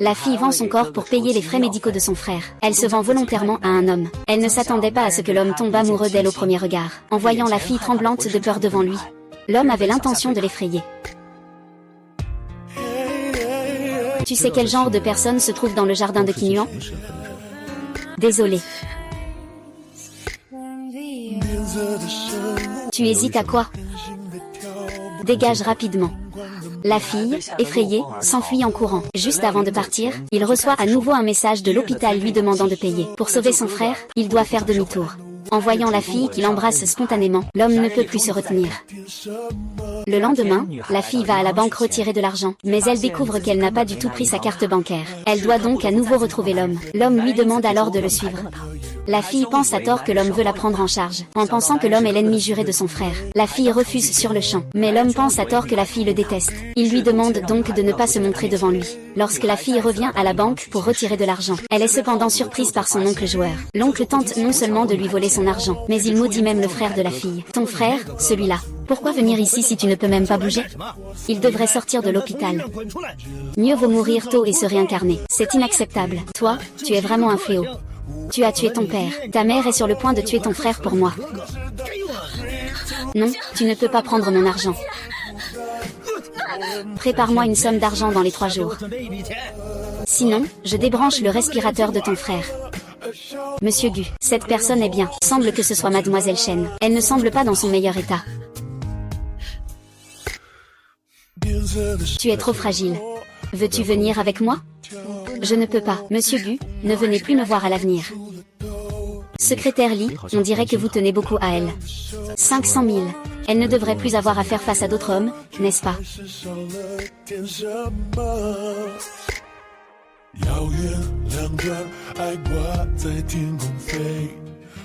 La fille vend son corps pour payer les frais médicaux de son frère. Elle se vend volontairement à un homme. Elle ne s'attendait pas à ce que l'homme tombe amoureux d'elle au premier regard. En voyant la fille tremblante de peur devant lui, l'homme avait l'intention de l'effrayer. Tu sais quel genre de personne se trouve dans le jardin de Qin Yuan? Désolé. Tu hésites à quoi? Dégage rapidement. La fille, effrayée, s'enfuit en courant. Juste avant de partir, il reçoit à nouveau un message de l'hôpital lui demandant de payer. Pour sauver son frère, il doit faire demi-tour. En voyant la fille qu'il embrasse spontanément, l'homme ne peut plus se retenir. Le lendemain, la fille va à la banque retirer de l'argent, mais elle découvre qu'elle n'a pas du tout pris sa carte bancaire. Elle doit donc à nouveau retrouver l'homme. L'homme lui demande alors de le suivre. La fille pense à tort que l'homme veut la prendre en charge, en pensant que l'homme est l'ennemi juré de son frère. La fille refuse sur le champ, mais l'homme pense à tort que la fille le déteste. Il lui demande donc de ne pas se montrer devant lui. Lorsque la fille revient à la banque pour retirer de l'argent, elle est cependant surprise par son oncle joueur. L'oncle tente non seulement de lui voler son argent, mais il maudit même le frère de la fille. Ton frère, celui-là. Pourquoi venir ici si tu ne peux même pas bouger? Il devrait sortir de l'hôpital. Mieux vaut mourir tôt et se réincarner. C'est inacceptable. Toi, tu es vraiment un fléau. Tu as tué ton père. Ta mère est sur le point de tuer ton frère pour moi. Non, tu ne peux pas prendre mon argent. Prépare-moi une somme d'argent dans les 3 jours. Sinon, je débranche le respirateur de ton frère. Monsieur Gu, cette personne est bien. Semble que ce soit Mademoiselle Chen. Elle ne semble pas dans son meilleur état. Tu es trop fragile. Veux-tu venir avec moi? Je ne peux pas. Monsieur Gu, ne venez plus me voir à l'avenir. Secrétaire Li, on dirait que vous tenez beaucoup à elle. 500 000. Elle ne devrait plus avoir à faire face à d'autres hommes, n'est-ce pas?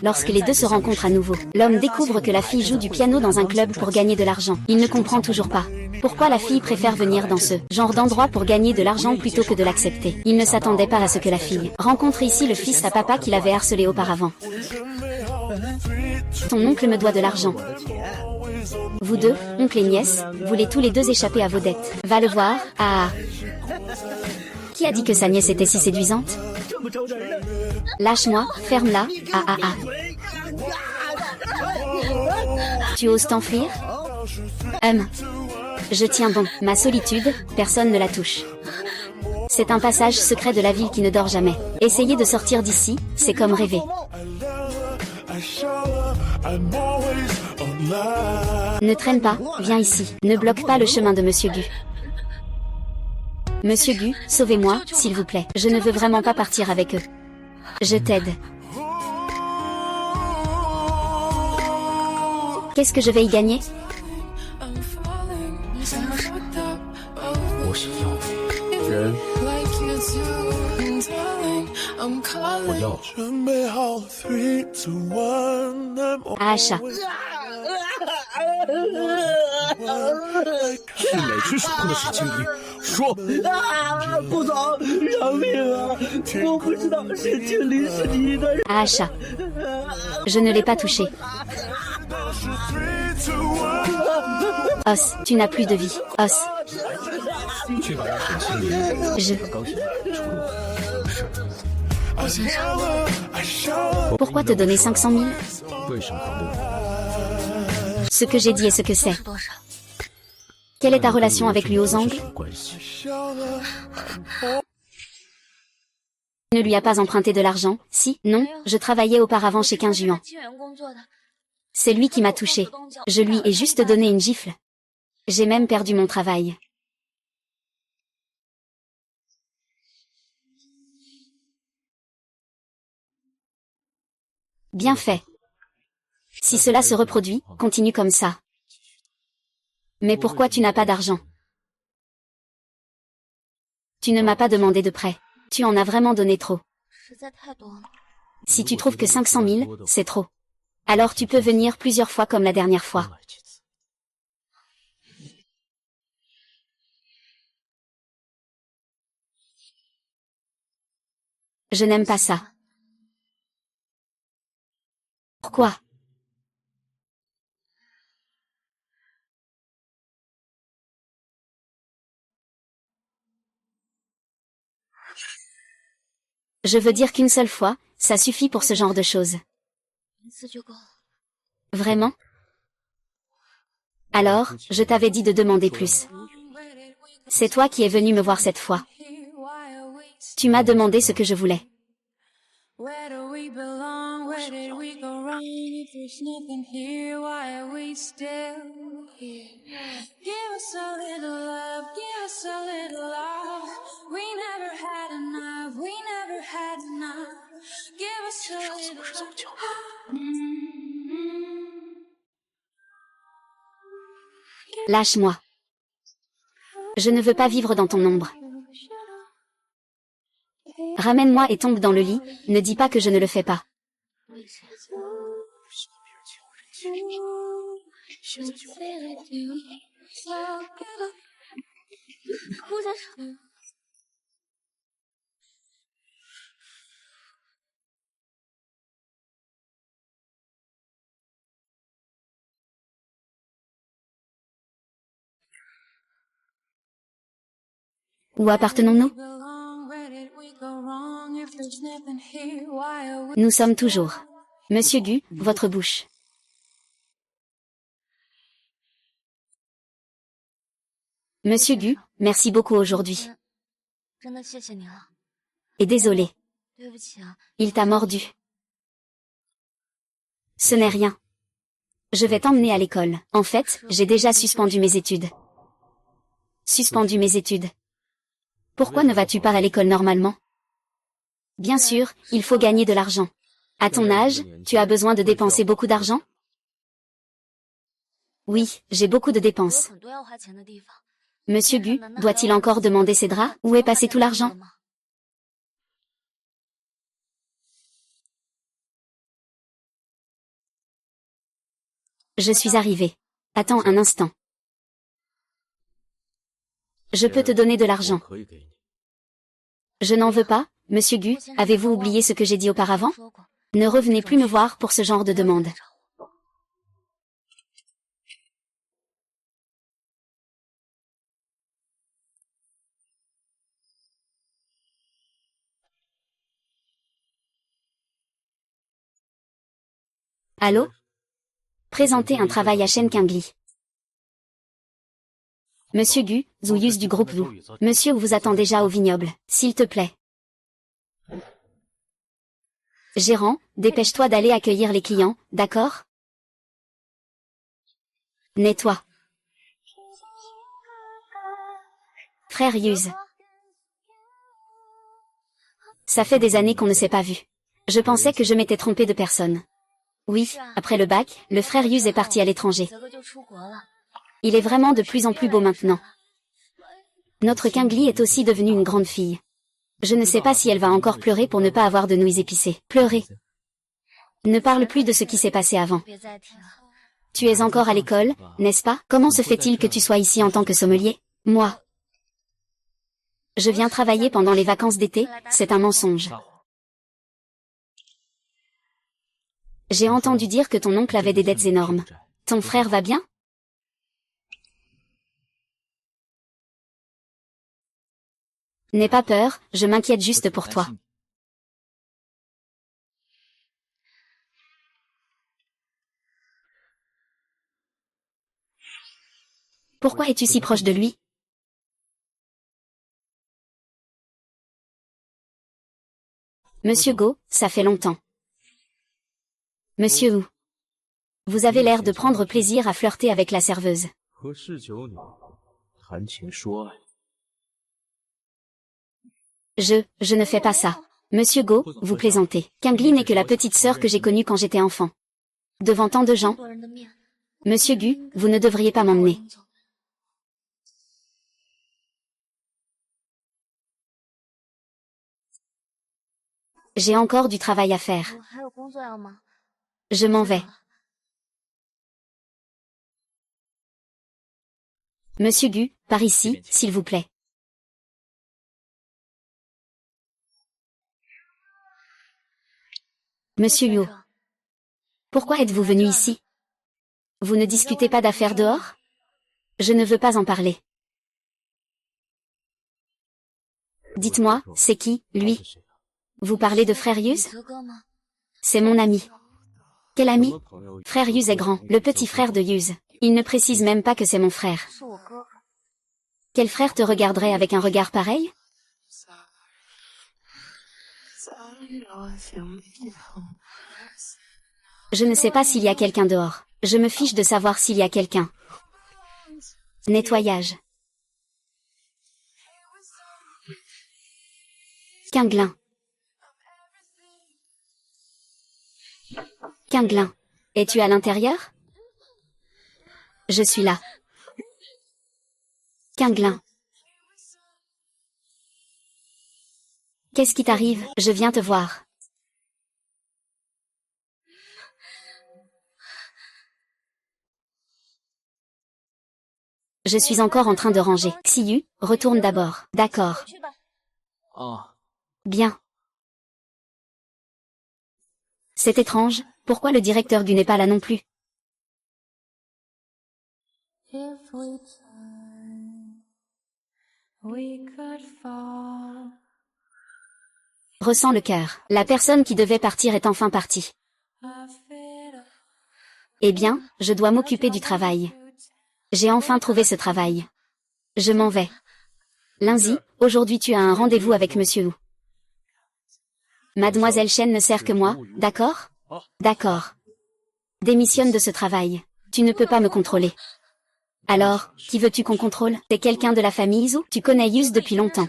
Lorsque les deux se rencontrent à nouveau, l'homme découvre que la fille joue du piano dans un club pour gagner de l'argent. Il ne comprend toujours pas pourquoi la fille préfère venir dans ce genre d'endroit pour gagner de l'argent plutôt que de l'accepter. Il ne s'attendait pas à ce que la fille rencontre ici le fils à papa qu'il avait harcelé auparavant. Ton oncle me doit de l'argent. Vous deux, oncle et nièce, voulez tous les deux échapper à vos dettes. Va le voir. Ah. Qui a dit que sa nièce était si séduisante? Lâche-moi, ferme-la. Ah ah ah. Tu oses t'enfuir? Je tiens bon. Ma solitude, personne ne la touche. C'est un passage secret de la ville qui ne dort jamais. Essayer de sortir d'ici, c'est comme rêver. Ne traîne pas, viens ici. Ne bloque pas le chemin de Monsieur Gu. Monsieur Gu, sauvez-moi, s'il vous plaît. Je ne veux vraiment pas partir avec eux. Je t'aide. Qu'est-ce que je vais y gagner? À achat. 是哪只手控的水晶鱼？说！顾总，饶命啊！我不知道是精灵是你的。 À achat. Je ne l'ai pas touché. Os, tu n'as plus de vie. Os. Je. Pourquoi te donner 500 000? Ce que j'ai dit et ce que c'est. Quelle est ta relation avec lui aux angles? Ne lui a pas emprunté de l'argent? Si, non, je travaillais auparavant chez 15 Yuan. C'est lui qui m'a touché. Je lui ai juste donné une gifle. J'ai même perdu mon travail. Bien fait. Si cela se reproduit, continue comme ça. Mais pourquoi tu n'as pas d'argent? Tu ne m'as pas demandé de prêt. Tu en as vraiment donné trop. Si tu trouves que 500 000, c'est trop. Alors tu peux venir plusieurs fois comme la dernière fois. Je n'aime pas ça. Pourquoi? Je veux dire qu'une seule fois, ça suffit pour ce genre de choses. Vraiment? Alors, je t'avais dit de demander plus. C'est toi qui es venu me voir cette fois. Tu m'as demandé ce que je voulais. Where do we belong? Where did we go wrong? If there's nothing here, why are we still here? Give us a little love, give us a little love. We never had enough, we never had enough. Give us a little love. Lâche-moi. Je ne veux pas vivre dans ton ombre. Ramène-moi et tombe dans le lit, ne dis pas que je ne le fais pas. Où appartenons-nous? Nous sommes toujours. Monsieur Gu, votre bouche. Monsieur Gu, merci beaucoup aujourd'hui. Et désolé. Il t'a mordu. Ce n'est rien. Je vais t'emmener à l'école. En fait, j'ai déjà suspendu mes études. Suspendu mes études. Pourquoi ne vas-tu pas à l'école normalement? Bien sûr, il faut gagner de l'argent. À ton âge, tu as besoin de dépenser beaucoup d'argent? Oui, j'ai beaucoup de dépenses. Monsieur Gu, doit-il encore demander ses draps? Où est passé tout l'argent? Je suis arrivé. Attends un instant. Je peux te donner de l'argent. Je n'en veux pas, Monsieur Gu, avez-vous oublié ce que j'ai dit auparavant? Ne revenez plus me voir pour ce genre de demande. Allô? Présentez un travail à Shen Qingli. Monsieur Gu, Zouyus du groupe Wu. Monsieur vous attend déjà au vignoble, s'il te plaît. Gérant, dépêche-toi d'aller accueillir les clients, d'accord? Nettoie. Frère Yuz. Ça fait des années qu'on ne s'est pas vu. Je pensais que je m'étais trompé de personne. Oui, après le bac, le frère Yuz est parti à l'étranger. Il est vraiment de plus en plus beau maintenant. Notre Qingli est aussi devenue une grande fille. Je ne sais pas si elle va encore pleurer pour ne pas avoir de nouilles épicées. Pleurer. Ne parle plus de ce qui s'est passé avant. Tu es encore à l'école, n'est-ce pas? Comment se fait-il que tu sois ici en tant que sommelier? Moi. Je viens travailler pendant les vacances d'été, c'est un mensonge. J'ai entendu dire que ton oncle avait des dettes énormes. Ton frère va bien? N'aie pas peur, je m'inquiète juste pour toi. Pourquoi es-tu si proche de lui? Monsieur Go, ça fait longtemps. Monsieur Wu. Vous avez l'air de prendre plaisir à flirter avec la serveuse. Je ne fais pas ça. Monsieur Go, vous plaisantez. Qingli n'est que la petite sœur que j'ai connue quand j'étais enfant. Devant tant de gens. Monsieur Gu, vous ne devriez pas m'emmener. J'ai encore du travail à faire. Je m'en vais. Monsieur Gu, par ici, s'il vous plaît. Monsieur Yu. Pourquoi êtes-vous venu ici? Vous ne discutez pas d'affaires dehors? Je ne veux pas en parler. Dites-moi, c'est qui, lui? Vous parlez de frère Hughes? C'est mon ami. Quel ami? Frère Hughes est grand, le petit frère de Hughes. Il ne précise même pas que c'est mon frère. Quel frère te regarderait avec un regard pareil? Je ne sais pas s'il y a quelqu'un dehors. Je me fiche de savoir s'il y a quelqu'un. Nettoyage. Quinglin. Quinglin. Es-tu à l'intérieur? Je suis là. Quinglin. Qu'est-ce qui t'arrive? Je viens te voir. Je suis encore en train de ranger. Xiyu, retourne d'abord. D'accord. Bien. C'est étrange, pourquoi le directeur Gu n'est pas là non plus? Ressens le cœur. La personne qui devait partir est enfin partie. Eh bien, je dois m'occuper du travail. J'ai enfin trouvé ce travail. Je m'en vais. Lundi, aujourd'hui tu as un rendez-vous avec Monsieur Wu. Mademoiselle Chen ne sert que moi, d'accord? D'accord. Démissionne de ce travail. Tu ne peux pas me contrôler. Alors, qui veux-tu qu'on contrôle? T'es quelqu'un de la famille Zhu? Tu connais Yus depuis longtemps.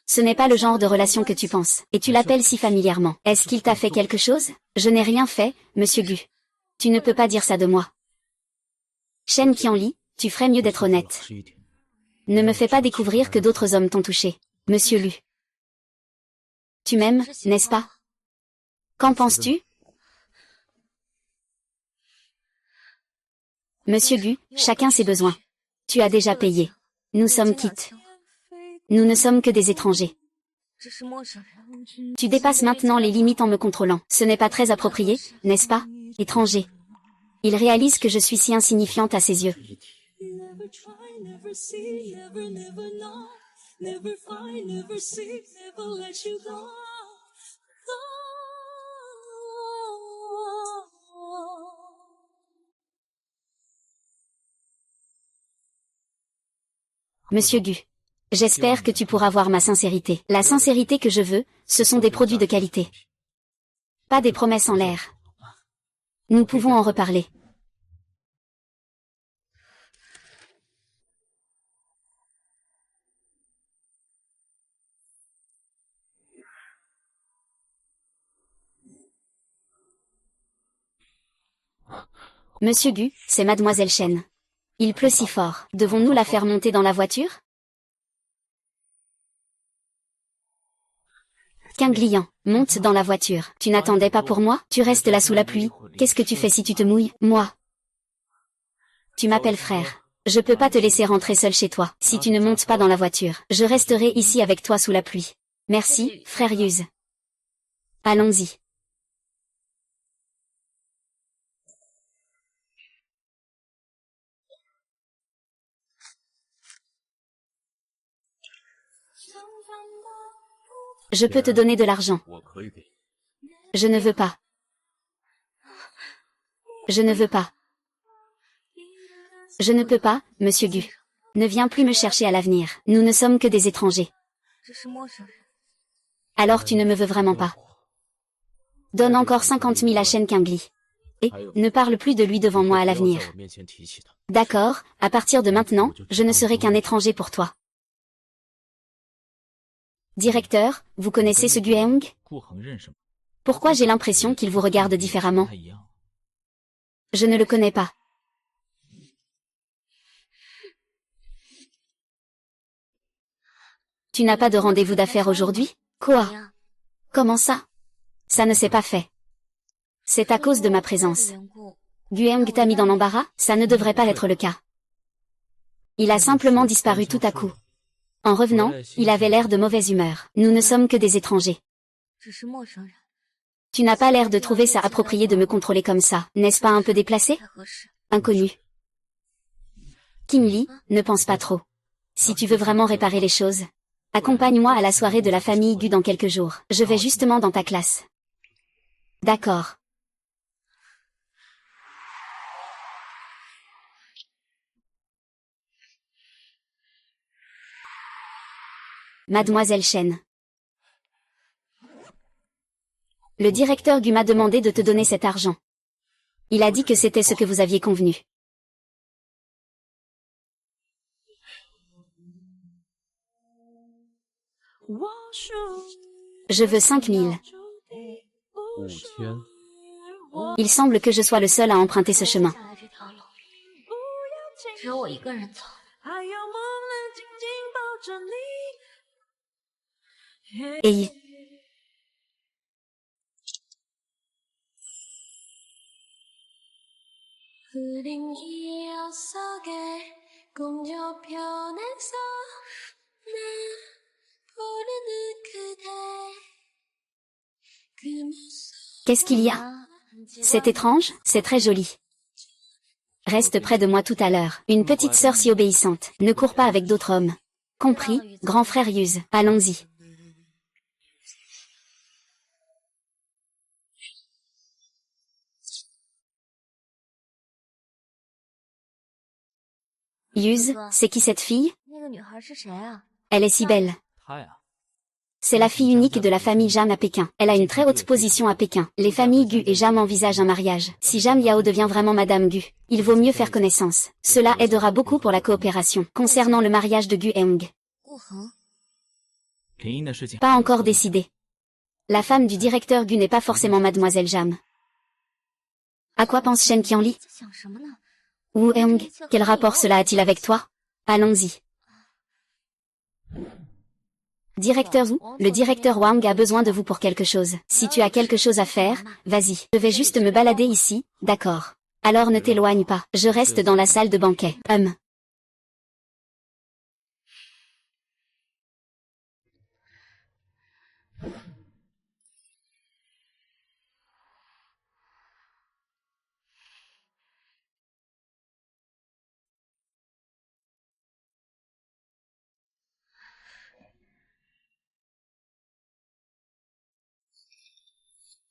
Ce n'est pas le genre de relation que tu penses, et tu l'appelles si familièrement. Est-ce qu'il t'a fait quelque chose? Je n'ai rien fait, Monsieur Gu. Tu ne peux pas dire ça de moi. Shen Qianli, tu ferais mieux d'être honnête. Ne me fais pas découvrir que d'autres hommes t'ont touché, Monsieur Lu. Tu m'aimes, n'est-ce pas? Qu'en penses-tu? Monsieur Gu, chacun ses besoins. Tu as déjà payé. Nous sommes quittes. Nous ne sommes que des étrangers. Tu dépasses maintenant les limites en me contrôlant. Ce n'est pas très approprié, n'est-ce pas, étranger? Il réalise que je suis si insignifiante à ses yeux. Monsieur Gu, j'espère que tu pourras voir ma sincérité. La sincérité que je veux, ce sont des produits de qualité. Pas des promesses en l'air. Nous pouvons en reparler. Monsieur Gu, c'est Mademoiselle Chen. Il pleut si fort. Devons-nous la faire monter dans la voiture? Quinglian, monte dans la voiture. Tu n'attendais pas pour moi? Tu restes là sous la pluie. Qu'est-ce que tu fais si tu te mouilles? Moi. Tu m'appelles frère. Je peux pas te laisser rentrer seul chez toi. Si tu ne montes pas dans la voiture, je resterai ici avec toi sous la pluie. Merci, frère Yuz. Allons-y. Je peux te donner de l'argent. Je ne veux pas. Je ne veux pas. Je ne peux pas, Monsieur Gu. Ne viens plus me chercher à l'avenir. Nous ne sommes que des étrangers. Alors tu ne me veux vraiment pas. Donne encore 50 000 à Shen Qingli. Et, ne parle plus de lui devant moi à l'avenir. D'accord, à partir de maintenant, je ne serai qu'un étranger pour toi. Directeur, vous connaissez ce Gueheng? Pourquoi j'ai l'impression qu'il vous regarde différemment? Je ne le connais pas. Tu n'as pas de rendez-vous d'affaires aujourd'hui? Quoi? Comment ça? Ça ne s'est pas fait. C'est à cause de ma présence. Gueheng t'a mis dans l'embarras? Ça ne devrait pas être le cas. Il a simplement disparu tout à coup. En revenant, il avait l'air de mauvaise humeur. Nous ne sommes que des étrangers. Tu n'as pas l'air de trouver ça approprié de me contrôler comme ça, n'est-ce pas un peu déplacé? Inconnu. Qingli, ne pense pas trop. Si tu veux vraiment réparer les choses, Accompagne-moi à la soirée de la famille Gu dans quelques jours. Je vais justement dans ta classe. D'accord. Mademoiselle Chen. Le directeur Gu m'a demandé de te donner cet argent. Il a dit que c'était ce que vous aviez convenu. Je veux 5000. 5000。Il semble que je sois le seul à emprunter ce chemin. 只有我一个人走。Et 흐린 기억 속에 공조편에서 나 부르는 그대 그 모습 qu'est-ce qu'il y a? C'est étrange, c'est très joli. Reste près de moi tout à l'heure. Une petite sœur si obéissante. Ne cours pas avec d'autres hommes. Compris, grand frère Yuz. Allons-y. Yuz, c'est qui cette fille? 那个女孩是谁啊？ Elle est si belle. 他呀， C'est la fille unique de la famille Jam à Pékin. Elle a une très haute position à Pékin. Les familles Gu et Jam envisagent un mariage. Si Jam Yao devient vraiment Madame Gu, il vaut mieux faire connaissance. Cela aidera beaucoup pour la coopération. Concernant le mariage de Gu et Hong, 顾恒， 林英的事情 pas encore décidé. La femme du directeur Gu n'est pas forcément Mademoiselle Jam. À quoi pense Shen Qianli? 在想什么呢？ Wu Hong, quel rapport cela a-t-il avec toi? Allons-y. Directeur Wu, le directeur Wang a besoin de vous pour quelque chose. Si tu as quelque chose à faire, vas-y. Je vais juste me balader ici, d'accord. Alors ne t'éloigne pas. Je reste dans la salle de banquet.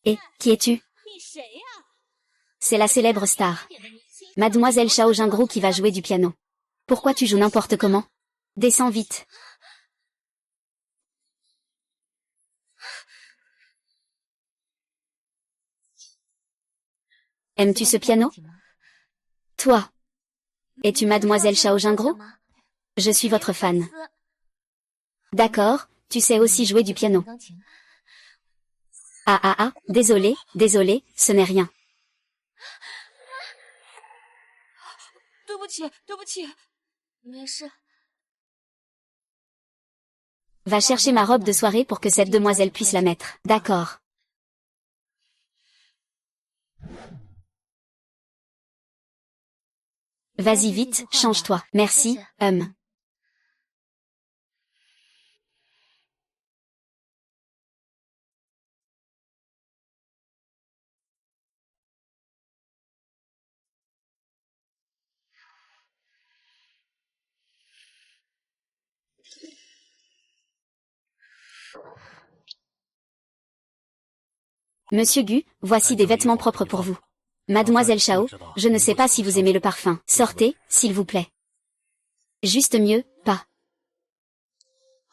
Et, qui es-tu? C'est la célèbre star. Mademoiselle Shao Jingru qui va jouer du piano. Pourquoi tu joues n'importe comment? Descends vite. Aimes-tu ce piano? Toi. Es-tu Mademoiselle Shao Jingru? Je suis votre fan. D'accord, tu sais aussi jouer du piano. 钢琴。 Désolé, ce n'est rien. 对不起，对不起，没事。 Va chercher ma robe de soirée pour que cette demoiselle puisse la mettre. D'accord. Vas-y vite, change-toi. Merci, Monsieur Gu, voici des vêtements propres pour vous. Mademoiselle Shao, je ne sais pas si vous aimez le parfum. Sortez, s'il vous plaît. Juste mieux, pas.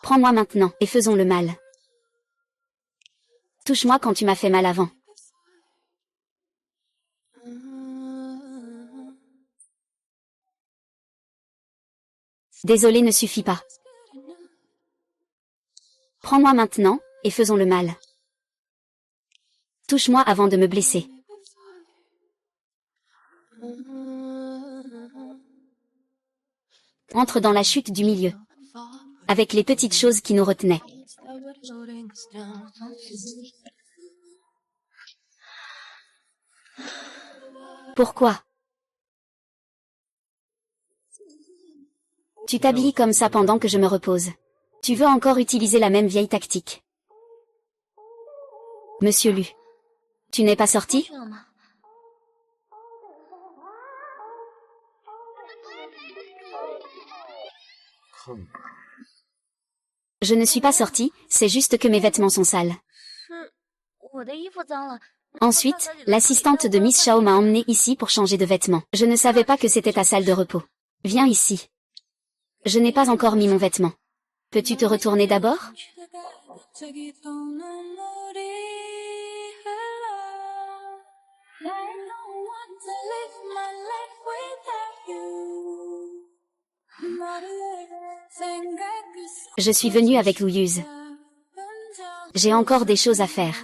Prends-moi maintenant, et faisons le mal. Touche-moi quand tu m'as fait mal avant. Désolé ne suffit pas. Prends-moi maintenant, et faisons le mal. Touche-moi avant de me blesser. Entre dans la chute du milieu. Avec les petites choses qui nous retenaient. Pourquoi? Tu t'habilles comme ça pendant que je me repose. Tu veux encore utiliser la même vieille tactique. Monsieur Lu. Tu n'es pas sorti? 去了吗？ Je ne suis pas sortie, c'est juste que mes vêtements sont sales. Ensuite, l'assistante de Miss Shao m'a emmenée ici pour changer de vêtements. Je ne savais pas que c'était ta salle de repos. Viens ici. Je n'ai pas encore mis mon vêtement. Peux-tu te retourner d'abord? Je suis venue avec Louyuse. J'ai encore des choses à faire.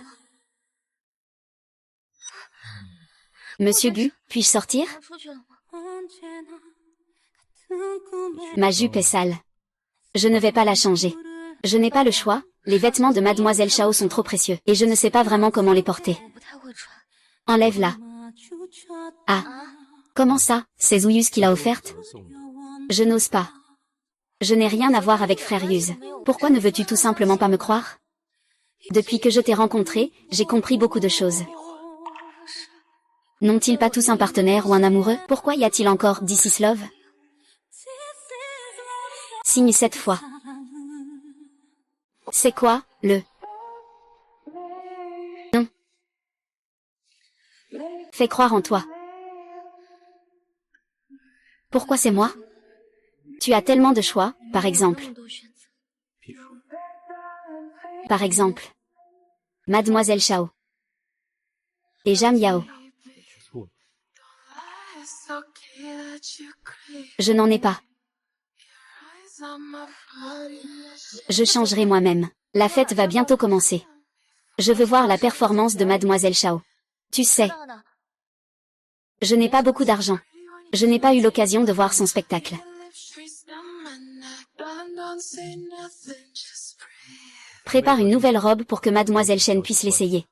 Monsieur Gu, puis-je sortir? Ma jupe est sale. Je ne vais pas la changer. Je n'ai pas le choix, les vêtements de Mademoiselle Shao sont trop précieux, et je ne sais pas vraiment comment les porter. Enlève-la. Ah. Comment ça, c'est Zouyuse qui l'a offerte? Je n'ose pas. Je n'ai rien à voir avec Frère Yuz. Pourquoi ne veux-tu tout simplement pas me croire? Depuis que je t'ai rencontré, j'ai compris beaucoup de choses. N'ont-ils pas tous un partenaire ou un amoureux? Pourquoi y a-t-il encore This is love? Signe cette fois. C'est quoi, le... Non. Fais croire en toi. Pourquoi c'est moi? Tu as tellement de choix, par exemple. Par exemple. Mademoiselle Shao. Et Jam Yao. Je n'en ai pas. Je changerai moi-même. La fête va bientôt commencer. Je veux voir la performance de Mademoiselle Shao. Tu sais. Je n'ai pas beaucoup d'argent. Je n'ai pas eu l'occasion de voir son spectacle. Prépare une nouvelle robe pour que Mademoiselle Shen puisse l'essayer.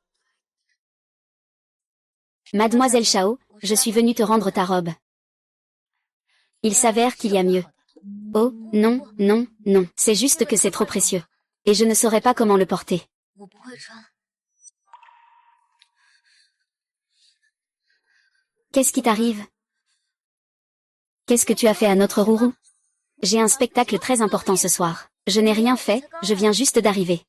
Mademoiselle Shao, je suis venue te rendre ta robe. Il s'avère qu'il y a mieux. Oh, non, non, non, c'est juste que c'est trop précieux. Et je ne saurais pas comment le porter. Qu'est-ce qui t'arrive? Qu'est-ce que tu as fait à notre Rourou? J'ai un spectacle très important ce soir. Je n'ai rien fait, je viens juste d'arriver.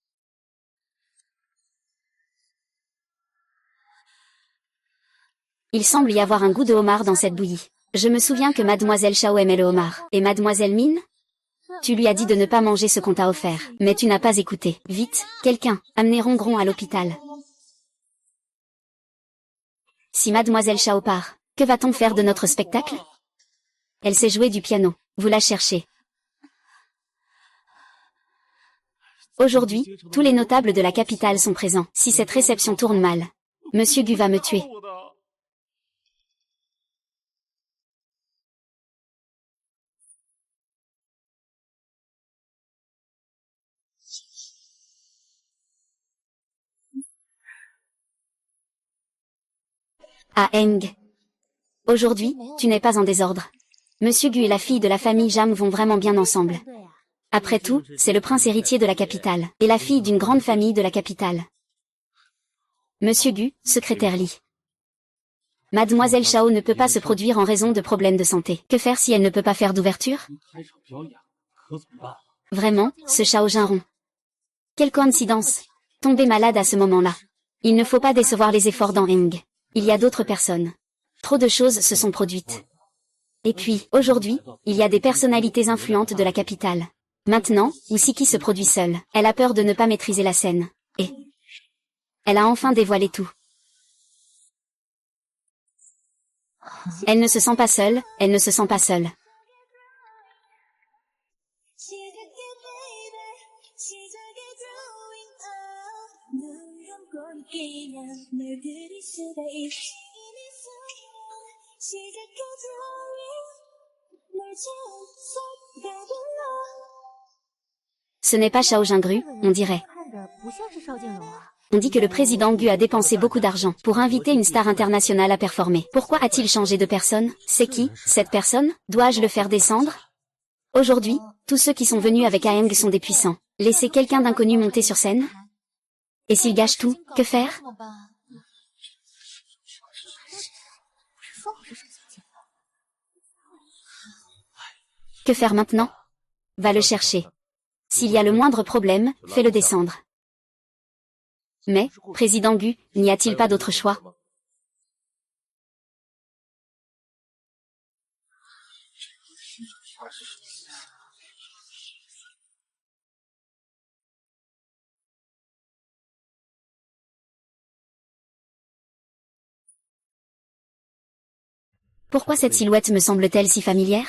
Il semble y avoir un goût de homard dans cette bouillie. Je me souviens que Mademoiselle Shao aimait le homard. Et Mademoiselle Min? Tu lui as dit de ne pas manger ce qu'on t'a offert. Mais tu n'as pas écouté. Vite, quelqu'un, amenez Rongron à l'hôpital. Si Mademoiselle Shao part, que va-t-on faire de notre spectacle? Elle sait jouer du piano. Vous la cherchez. Aujourd'hui, tous les notables de la capitale sont présents. Si cette réception tourne mal, Monsieur Gu va me tuer. Ah Eng. Aujourd'hui, tu n'es pas en désordre. Monsieur Gu et la fille de la famille Jam vont vraiment bien ensemble. Après tout, c'est le prince héritier de la capitale, et la fille d'une grande famille de la capitale. Monsieur Gu, secrétaire Li. Mademoiselle Shao ne peut pas se produire en raison de problèmes de santé. Que faire si elle ne peut pas faire d'ouverture? Vraiment, ce Shao Jinron. Quelle coïncidence. Tomber malade à ce moment-là. Il ne faut pas décevoir les efforts d'Eng. Il y a d'autres personnes. Trop de choses se sont produites. Et puis, aujourd'hui, il y a des personnalités influentes de la capitale. Maintenant, Usiki se produit seule. Elle a peur de ne pas maîtriser la scène. Et elle a enfin dévoilé tout. Elle ne se sent pas seule, elle ne se sent pas seule. Ce n'est pas Shao Jingru, on dirait. On dit que le président Gu a dépensé beaucoup d'argent pour inviter une star internationale à performer. Pourquoi a-t-il changé de personne? C'est qui, cette personne? Dois-je le faire descendre? Aujourd'hui, tous ceux qui sont venus avec Aeng sont des puissants. Laisser quelqu'un d'inconnu monter sur scène? Et s'il gâche tout, que faire? Que faire maintenant? Va le chercher. S'il y a le moindre problème, fais-le descendre. Mais, président Gu, n'y a-t-il pas d'autre choix? Pourquoi cette silhouette me semble-t-elle si familière?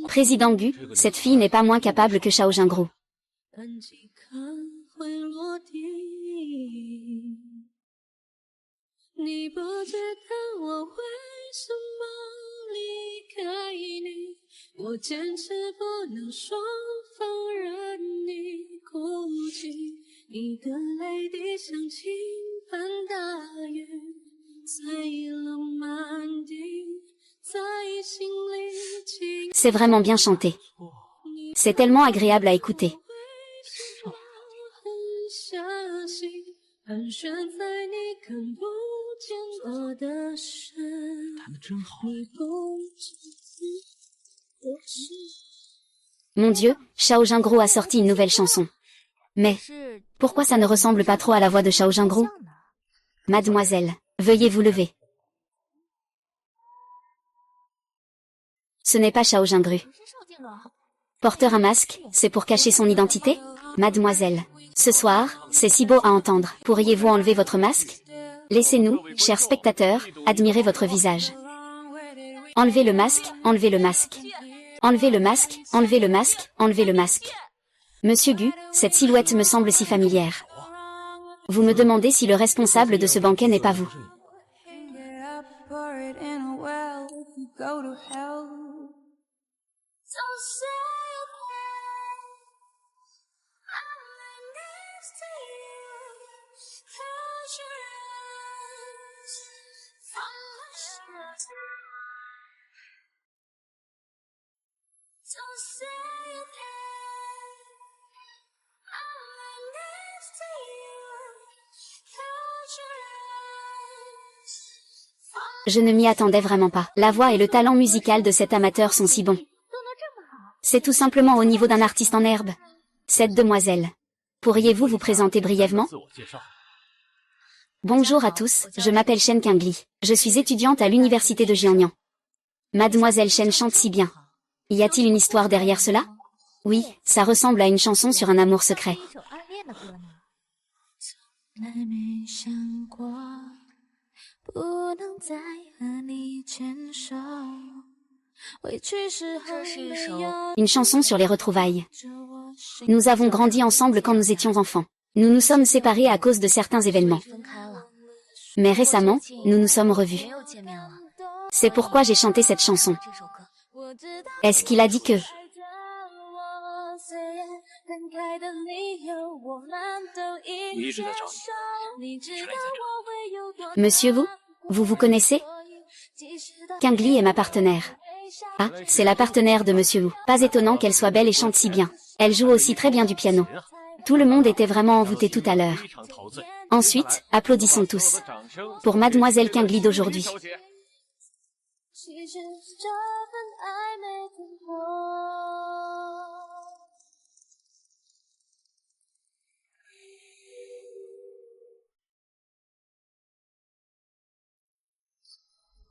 Président Gu, cette fille n'est pas moins capable que Shao Jingru. C'est vraiment bien chanté. C'est tellement agréable à écouter. Mon Dieu, Shao Jingru a sorti une nouvelle chanson. Mais, pourquoi ça ne ressemble pas trop à la voix de Shao Jingru? Mademoiselle, veuillez vous lever. Ce n'est pas Shao Jingru. Porteur un masque, c'est pour cacher son identité? Mademoiselle, ce soir, c'est si beau à entendre. Pourriez-vous enlever votre masque? Laissez-nous, chers spectateurs, admirer votre visage. Enlevez le masque, enlevez le masque. Enlevez le masque, enlevez le masque, enlevez le masque. Monsieur Gu, cette silhouette me semble si familière. Vous me demandez si le responsable de ce banquet n'est pas vous. Je ne m'y attendais vraiment pas. La voix et le talent musical de cet amateur sont si bons. C'est tout simplement au niveau d'un artiste en herbe. Cette demoiselle. Pourriez-vous vous présenter brièvement? Bonjour à tous, je m'appelle Shen Qingli. Je suis étudiante à l'université de Jiangnan. Mademoiselle Shen chante si bien. Y a-t-il une histoire derrière cela? Oui, ça ressemble à une chanson sur un amour secret. Une chanson sur les retrouvailles. Nous avons grandi ensemble quand nous étions enfants. Nous nous sommes séparés à cause de certains événements. Mais récemment, nous nous sommes revus. C'est pourquoi j'ai chanté cette chanson. Est-ce qu'il a dit que... Monsieur vous vous connaissez? Qingli est ma partenaire. Ah, c'est la partenaire de Monsieur Wu. Pas étonnant qu'elle soit belle et chante si bien. Elle joue aussi très bien du piano. Tout le monde était vraiment envoûté tout à l'heure. Ensuite, applaudissons tous. Pour Mademoiselle Qingli d'aujourd'hui.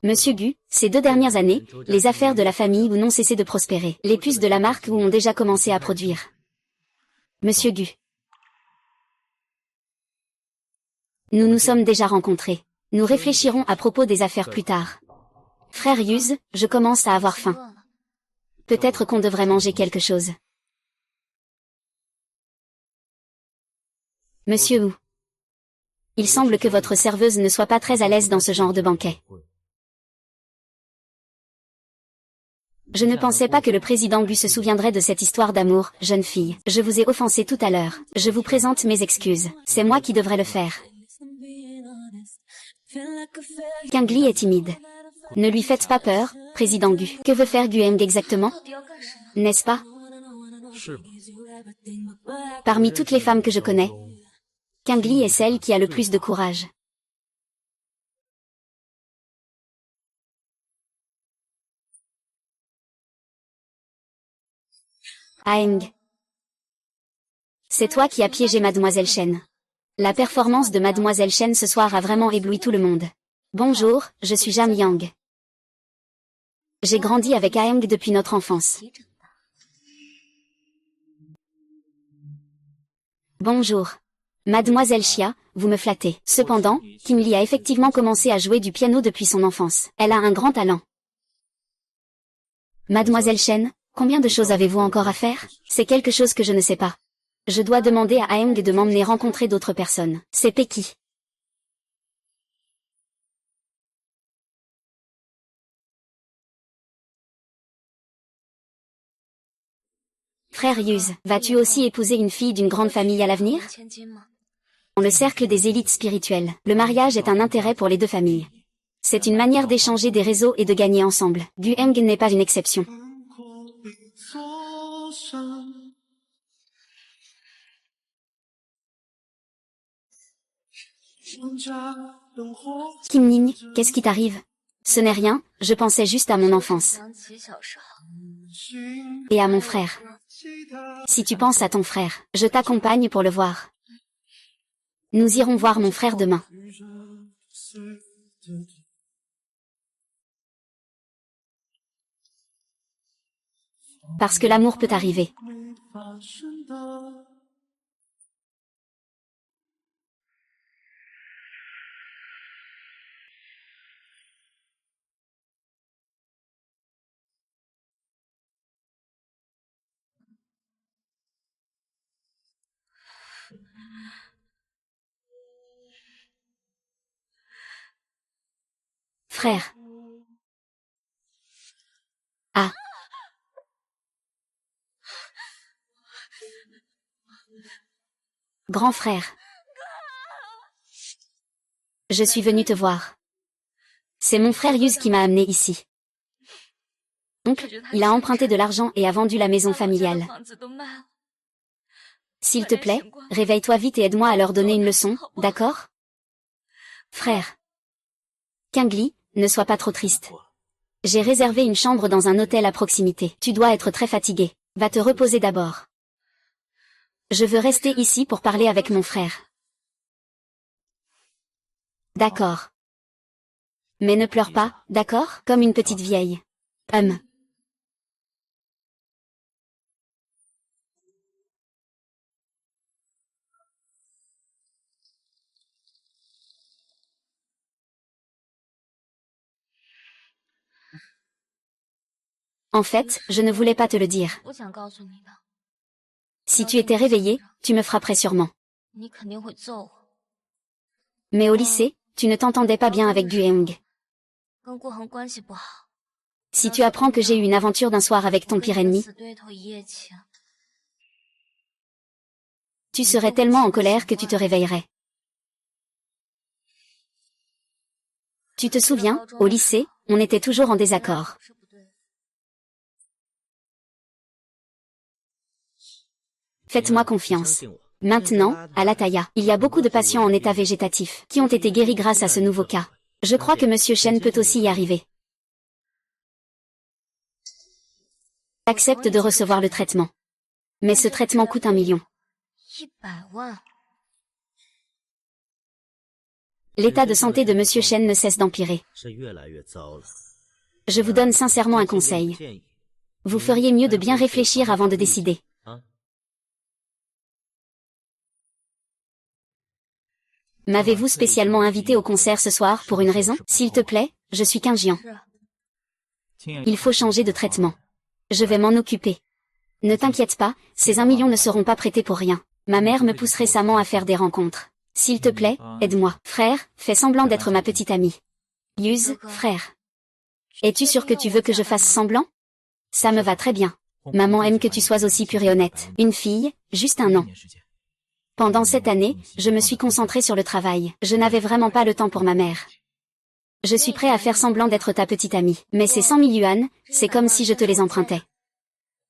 Monsieur Gu, ces 2 dernières années, les affaires de la famille Wu n'ont cessé de prospérer. Les puces de la marque Wu ont déjà commencé à produire. Monsieur Gu. Nous nous sommes déjà rencontrés. Nous réfléchirons à propos des affaires plus tard. Frère Yuz, je commence à avoir faim. Peut-être qu'on devrait manger quelque chose. Monsieur Wu. Il semble que votre serveuse ne soit pas très à l'aise dans ce genre de banquet. Je ne pensais pas que le président Gu se souviendrait de cette histoire d'amour, jeune fille. Je vous ai offensé tout à l'heure. Je vous présente mes excuses. C'est moi qui devrais le faire. Qingli est timide. Ne lui faites pas peur, président Gu. Que veut faire Gueng exactement? N'est-ce pas? 是吗？ Parmi toutes les femmes que je connais, Qingli est celle qui a le plus de courage. Aeng. C'est toi qui as piégé Mademoiselle Shen. La performance de Mademoiselle Shen ce soir a vraiment ébloui tout le monde. Bonjour, je suis Jam Yang. J'ai grandi avec Aeng depuis notre enfance. Bonjour. Mademoiselle Xia, vous me flattez. Cependant, Qingli a effectivement commencé à jouer du piano depuis son enfance. Elle a un grand talent. Mademoiselle Shen, combien de choses avez-vous encore à faire? C'est quelque chose que je ne sais pas. Je dois demander à Aeng de m'emmener rencontrer d'autres personnes. C'est Peki. Frère Yuz, vas-tu aussi épouser une fille d'une grande famille à l'avenir? Dans le cercle des élites spirituelles, le mariage est un intérêt pour les deux familles. C'est une manière d'échanger des réseaux et de gagner ensemble. Gu Heng n'est pas une exception. Kim Ning, qu'est-ce qui t'arrive? Ce n'est rien, je pensais juste à mon enfance. Et à mon frère. Si tu penses à ton frère, je t'accompagne pour le voir. Nous irons voir mon frère demain. Parce que l'amour peut arriver. Frère. Ah. Grand frère. Je suis venu te voir. C'est mon frère Yuz qui m'a amené ici. Oncle, il a emprunté de l'argent et a vendu la maison familiale. S'il te plaît, réveille-toi vite et aide-moi à leur donner une leçon, d'accord? Frère. Qingli, ne sois pas trop triste. J'ai réservé une chambre dans un hôtel à proximité. Tu dois être très fatigué. Va te reposer d'abord. Je veux rester ici pour parler avec mon frère. D'accord. Mais ne pleure pas, d'accord? Comme une petite vieille. En fait, je ne voulais pas te le dire. Si tu étais réveillé, tu me frapperais sûrement. Mais au lycée, tu ne t'entendais pas bien avec Gu Heng. Si tu apprends que j'ai eu une aventure d'un soir avec ton pire ennemi, tu serais tellement en colère que tu te réveillerais. Tu te souviens, au lycée, on était toujours en désaccord. Faites-moi confiance. Maintenant, à l'Ataya, il y a beaucoup de patients en état végétatif, qui ont été guéris grâce à ce nouveau cas. Je crois que Monsieur Shen peut aussi y arriver. Accepte de recevoir le traitement. Mais ce traitement coûte 1 million. L'état de santé de Monsieur Shen ne cesse d'empirer. Je vous donne sincèrement un conseil. Vous feriez mieux de bien réfléchir avant de décider. M'avez-vous spécialement invité au concert ce soir pour une raison? S'il te plaît, je suis Qingjian. Il faut changer de traitement. Je vais m'en occuper. Ne t'inquiète pas, ces 1 million ne seront pas prêtés pour rien. Ma mère me pousse récemment à faire des rencontres. S'il te plaît, aide-moi. Frère, fais semblant d'être ma petite amie. Yuz, frère. Es-tu sûr que tu veux que je fasse semblant? Ça me va très bien. Maman aime que tu sois aussi pure et honnête. Une fille, juste 1 an. Pendant cette année, je me suis concentrée sur le travail. Je n'avais vraiment pas le temps pour ma mère. Je suis prêt à faire semblant d'être ta petite amie. Mais ces 100 000 yuan, c'est comme si je te les empruntais.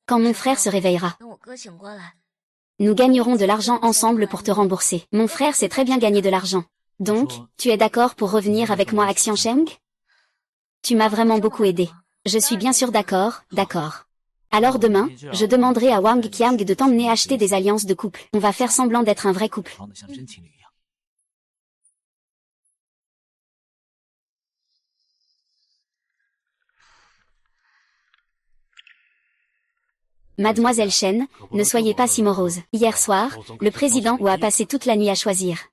Quand mon frère se réveillera. 等我哥醒过来。 Nous gagnerons de l'argent ensemble pour te rembourser. Mon frère sait très bien gagner de l'argent. Donc, tu es d'accord pour revenir avec moi à Xiansheng? Tu m'as vraiment beaucoup aidé. Je suis bien sûr d'accord, d'accord. Alors demain, je demanderai à Wang Qiang de t'emmener acheter des alliances de couple. On va faire semblant d'être un vrai couple. 装得像真情侣一样。 Mademoiselle Chen, ne soyez pas si morose. Hier soir, le président a passé toute la nuit à choisir.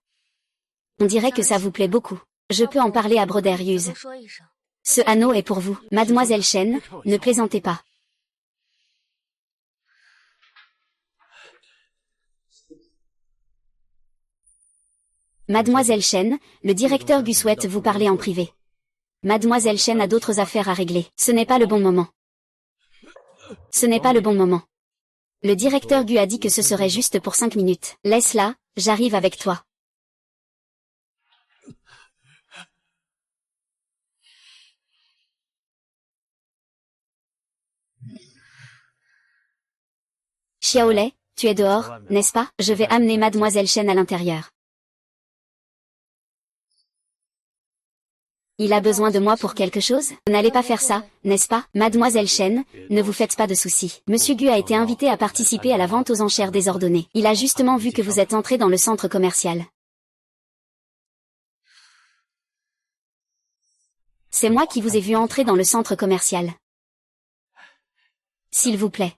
On dirait que ça vous plaît beaucoup. Je peux en parler à Broderius. 多说一声。 Ce anneau est pour vous. Mademoiselle Chen, ne plaisantez pas. Mademoiselle Chen, le directeur Gu souhaite vous parler en privé. Mademoiselle Chen a d'autres affaires à régler. Ce n'est pas le bon moment. Ce n'est pas le bon moment. Le directeur Gu a dit que ce serait juste pour 5 minutes. Laisse-la, j'arrive avec toi. Xiaolei, tu es dehors, n'est-ce pas? Je vais amener Mademoiselle Chen à l'intérieur. Il a besoin de moi pour quelque chose? Vous n'allez pas faire ça, n'est-ce pas? Mademoiselle Chen, ne vous faites pas de soucis. Monsieur Gu a été invité à participer à la vente aux enchères désordonnées. Il a justement vu que vous êtes entré dans le centre commercial. C'est moi qui vous ai vu entrer dans le centre commercial. S'il vous plaît.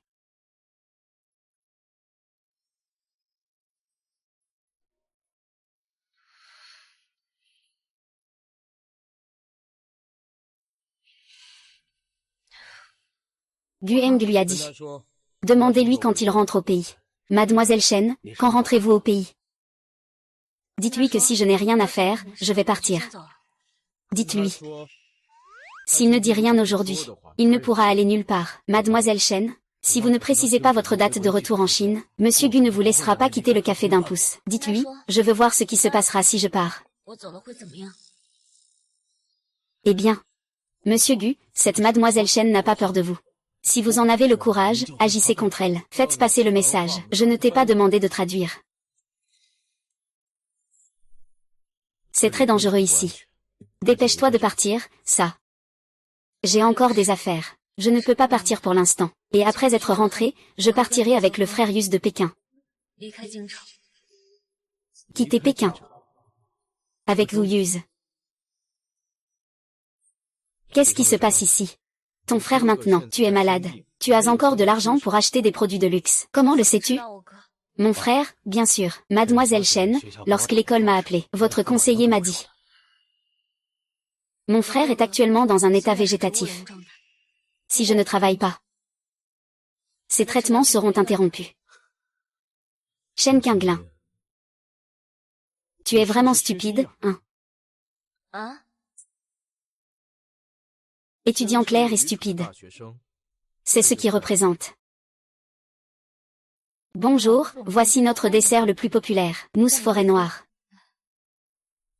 Gu Heng lui a dit. Demandez-lui quand il rentre au pays. Mademoiselle Chen, quand rentrez-vous au pays? Dites-lui que si je n'ai rien à faire, je vais partir. Dites-lui. S'il ne dit rien aujourd'hui, il ne pourra aller nulle part. Mademoiselle Chen, si vous ne précisez pas votre date de retour en Chine, Monsieur Gu ne vous laissera pas quitter le café d'un pouce. Dites-lui, je veux voir ce qui se passera si je pars. 我走了会怎么样？ Eh bien. Monsieur Gu, cette Mademoiselle Chen n'a pas peur de vous. Si vous en avez le courage, agissez contre elle. Faites passer le message. Je ne t'ai pas demandé de traduire. C'est très dangereux ici. Dépêche-toi de partir, ça. J'ai encore des affaires. Je ne peux pas partir pour l'instant. Et après être rentré, je partirai avec le frère Yus de Pékin. 离开京城。 Quitter Pékin. Avec Wu Yuz. Qu'est-ce qui se passe ici? Ton frère maintenant, tu es malade. Tu as encore de l'argent pour acheter des produits de luxe. Comment le sais-tu? 知道我哥。 Mon frère, bien sûr. Mademoiselle Chen, lorsque l'école m'a appelé, votre conseiller m'a dit. Mon frère est actuellement dans un état végétatif. 状态。 Si je ne travaille pas, ses traitements seront interrompus. Chen Qinglin. Tu es vraiment stupide, hein? 啊？ Étudiant clair et stupide. C'est ce qui représente. Bonjour, voici notre dessert le plus populaire, mousse forêt noire.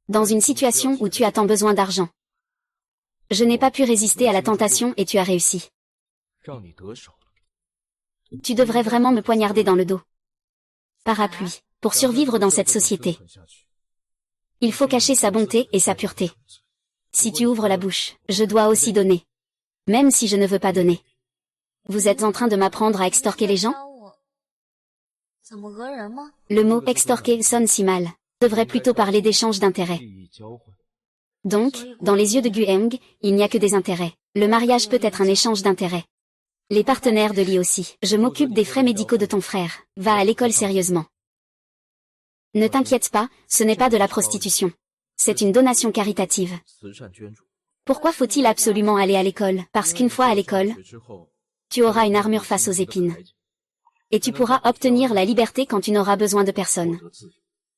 Dans une situation où tu as tant besoin d'argent. Je n'ai pas pu résister à la tentation et tu as réussi. Tu devrais vraiment me poignarder dans le dos. Parapluie. Pour survivre dans cette société, il faut cacher sa bonté et sa pureté. Si tu ouvres la bouche, je dois aussi donner. Même si je ne veux pas donner. Vous êtes en train de m'apprendre à extorquer les gens? 我怎么讹人吗？ Le mot extorquer sonne si mal. On devrait plutôt parler d'échange d'intérêts. Donc, dans les yeux de Gu Heng, il n'y a que des intérêts. Le mariage peut être un échange d'intérêts. Les partenaires de Li aussi. Je m'occupe des frais médicaux de ton frère. Va à l'école sérieusement. Ne t'inquiète pas, ce n'est pas de la prostitution. C'est une donation caritative. Pourquoi faut-il absolument aller à l'école? Parce qu'une fois à l'école, tu auras une armure face aux épines. Et tu pourras obtenir la liberté quand tu n'auras besoin de personne.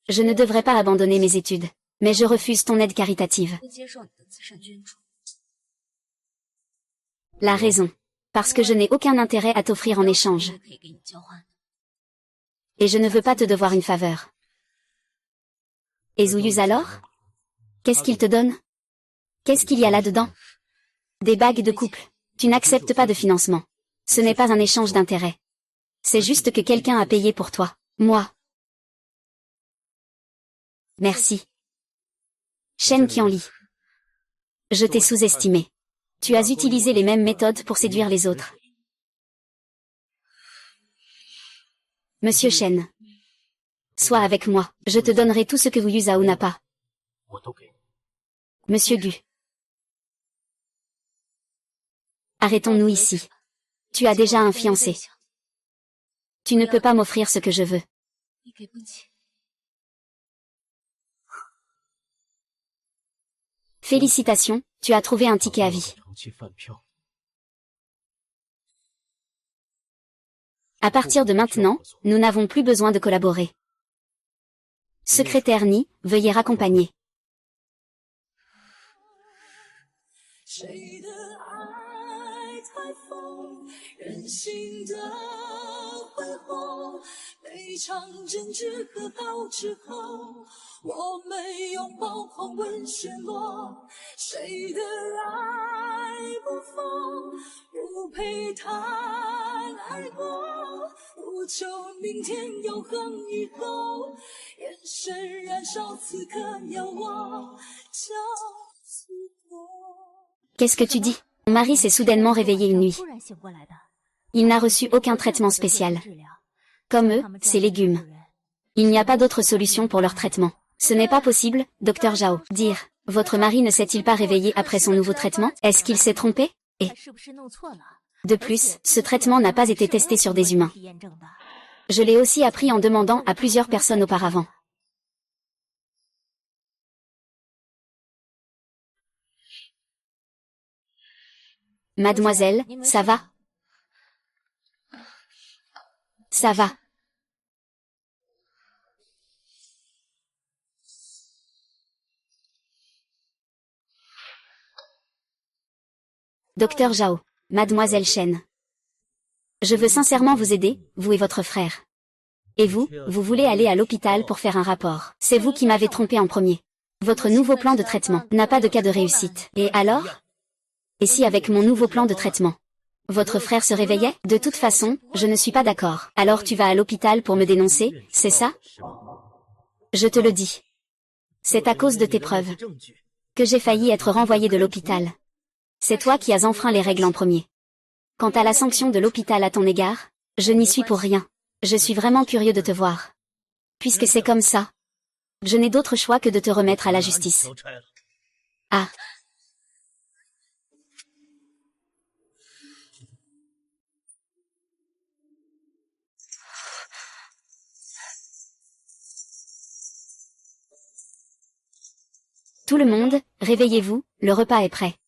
Je ne devrais pas abandonner mes études. Mais je refuse ton aide caritative. 不接受你的慈善捐助。 La raison. Parce que je n'ai aucun intérêt à t'offrir en échange. 可以给你交换。 Et je ne veux pas te devoir une faveur. Et Zouyuz alors? Qu'est-ce qu'il te donne? Qu'est-ce qu'il y a là-dedans? Des bagues de couple. Tu n'acceptes pas de financement. Ce n'est pas un échange d'intérêts. C'est juste que quelqu'un a payé pour toi. Moi. Merci. Shen Qianli. Je t'ai sous-estimé. Tu as utilisé les mêmes méthodes pour séduire les autres. Monsieur Shen. Sois avec moi. Je te donnerai tout ce que Wu Yuzhao n'a pas. Monsieur Gu. Arrêtons-nous ici. Tu as déjà un fiancé. Tu ne peux pas m'offrir ce que je veux. Félicitations, tu as trouvé un ticket à vie. À partir de maintenant, nous n'avons plus besoin de collaborer. Secrétaire Ni, veuillez raccompagner. 谁的爱太疯，任性的挥霍，每场争执和好之后，我们拥抱狂吻暄落。谁的爱不疯，如陪他爱过，不求明天永恒以后，眼神燃烧此刻要我叫此刻。 Qu'est-ce que tu dis? Mon mari s'est soudainement réveillé une nuit. Il n'a reçu aucun traitement spécial. Comme eux, ces légumes. Il n'y a pas d'autre solution pour leur traitement. Ce n'est pas possible, docteur Zhao. Dire, votre mari ne s'est-il pas réveillé après son nouveau traitement? Est-ce qu'il s'est trompé? Et de plus, ce traitement n'a pas été testé sur des humains. Je l'ai aussi appris en demandant à plusieurs personnes auparavant. Mademoiselle, ça va? Ça va. Docteur Zhao, Mademoiselle Shen. Je veux sincèrement vous aider, vous et votre frère. Et vous, vous voulez aller à l'hôpital pour faire un rapport. C'est vous qui m'avez trompé en premier. Votre nouveau plan de traitement n'a pas de cas de réussite. Et alors? Et si avec mon nouveau plan de traitement, votre frère se réveillait? De toute façon, je ne suis pas d'accord. Alors tu vas à l'hôpital pour me dénoncer, c'est ça? Je te le dis. C'est à cause de tes preuves que j'ai failli être renvoyé de l'hôpital. C'est toi qui as enfreint les règles en premier. Quant à la sanction de l'hôpital à ton égard, je n'y suis pour rien. Je suis vraiment curieux de te voir. Puisque c'est comme ça, je n'ai d'autre choix que de te remettre à la justice. Ah. Tout le monde, réveillez-vous, le repas est prêt.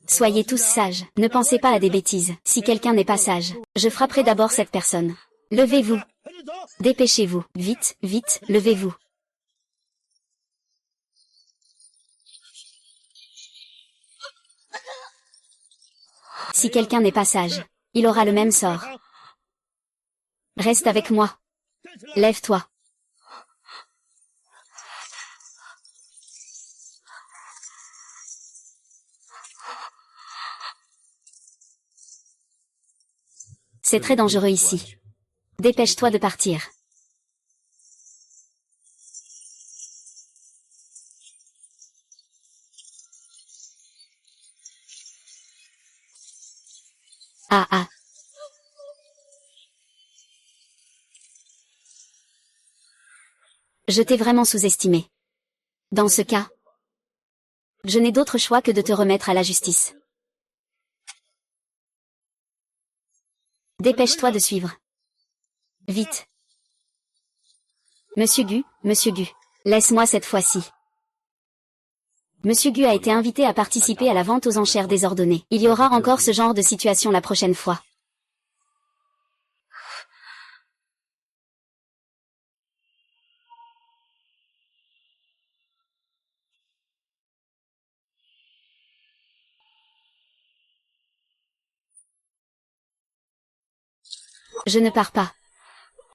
Soyez tous sages, ne pensez pas à des bêtises. Si quelqu'un n'est pas sage, je frapperai d'abord cette personne. Levez-vous. Dépêchez-vous, vite, vite, levez-vous. Si quelqu'un n'est pas sage, il aura le même sort. Reste avec moi. Lève-toi. C'est très dangereux ici. Dépêche-toi de partir. Ah ah. Je t'ai vraiment sous-estimé. Dans ce cas, je n'ai d'autre choix que de te remettre à la justice. Dépêche-toi de suivre. Vite. Monsieur Gu, laisse-moi cette fois-ci. Monsieur Gu a été invité à participer à la vente aux enchères désordonnées. Il y aura encore ce genre de situation la prochaine fois. Je ne pars pas.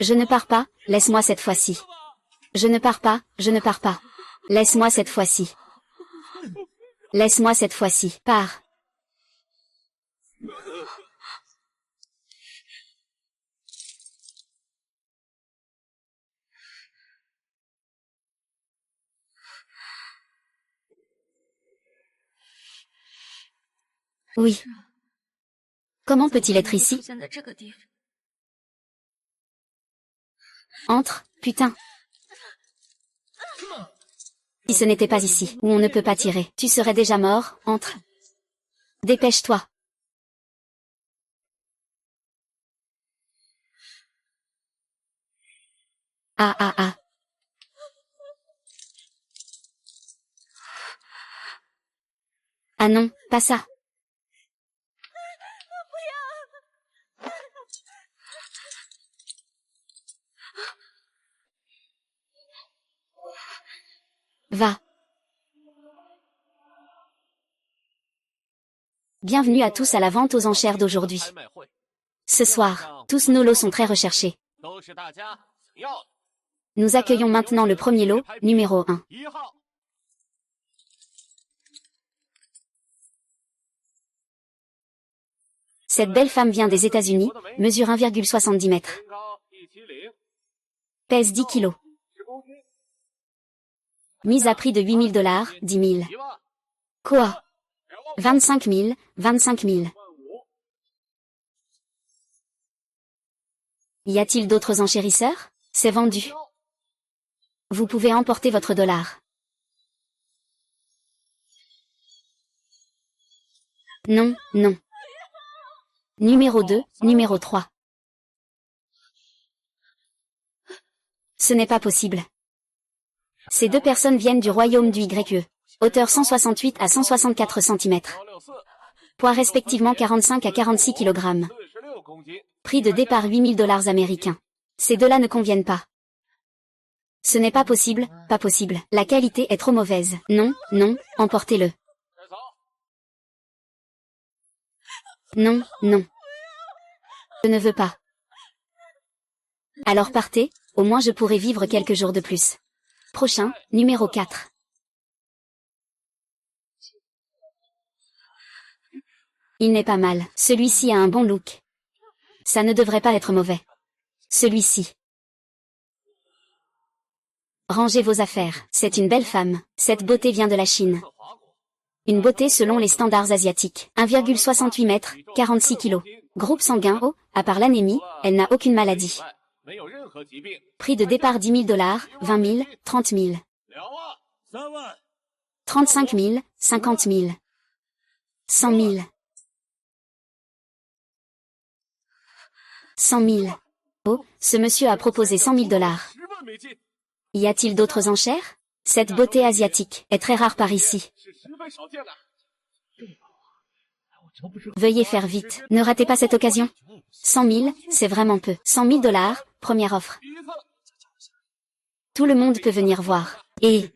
Je ne pars pas, laisse-moi cette fois-ci. Je ne pars pas, je ne pars pas. Laisse-moi cette fois-ci. Laisse-moi cette fois-ci. Pars. Oui. Comment peut-il être ici? Entre, putain. Si ce n'était pas ici, où on ne peut pas tirer, tu serais déjà mort, entre. Dépêche-toi. Ah ah ah. Ah non, pas ça. Va. Bienvenue à tous à la vente aux enchères d'aujourd'hui. Ce soir, tous nos lots sont très recherchés. Nous accueillons maintenant le premier lot, numéro 1. Cette belle femme vient des États-Unis, mesure 1,70 m. Pèse 10 kg. Mise à prix de 8 000 $, 10 000. Quoi? 25 000, 25 000. Y a-t-il d'autres enchérisseurs? C'est vendu. Vous pouvez emporter votre dollar. Non, non. Numéro 2, numéro 3. Ce n'est pas possible. Ces deux personnes viennent du royaume du YE. Hauteur 168 à 164 cm. Poids respectivement 45 à 46 kg. Prix de départ 8 000 $ américains. Ces deux-là ne conviennent pas. Ce n'est pas possible, pas possible. La qualité est trop mauvaise. Non, non, emportez-le. Non, non. Je ne veux pas. Alors partez, au moins je pourrai vivre quelques jours de plus. Prochain, numéro 4. Il n'est pas mal. Celui-ci a un bon look. Ça ne devrait pas être mauvais. Celui-ci. Rangez vos affaires. C'est une belle femme. Cette beauté vient de la Chine. Une beauté selon les standards asiatiques. 1,68 m, 46 kg. Groupe sanguin O, à part l'anémie, elle n'a aucune maladie. Prix de départ 10 000 $, 20 000, 30 000. 35 000, 50 000. 100 000. 100 000. Oh, ce monsieur a proposé 100 000 $. Y a-t-il d'autres enchères? Cette beauté asiatique est très rare par ici. Veuillez faire vite, ne ratez pas cette occasion. 100 000, c'est vraiment peu. 100 000 $, première offre. Tout le monde peut venir voir. Et...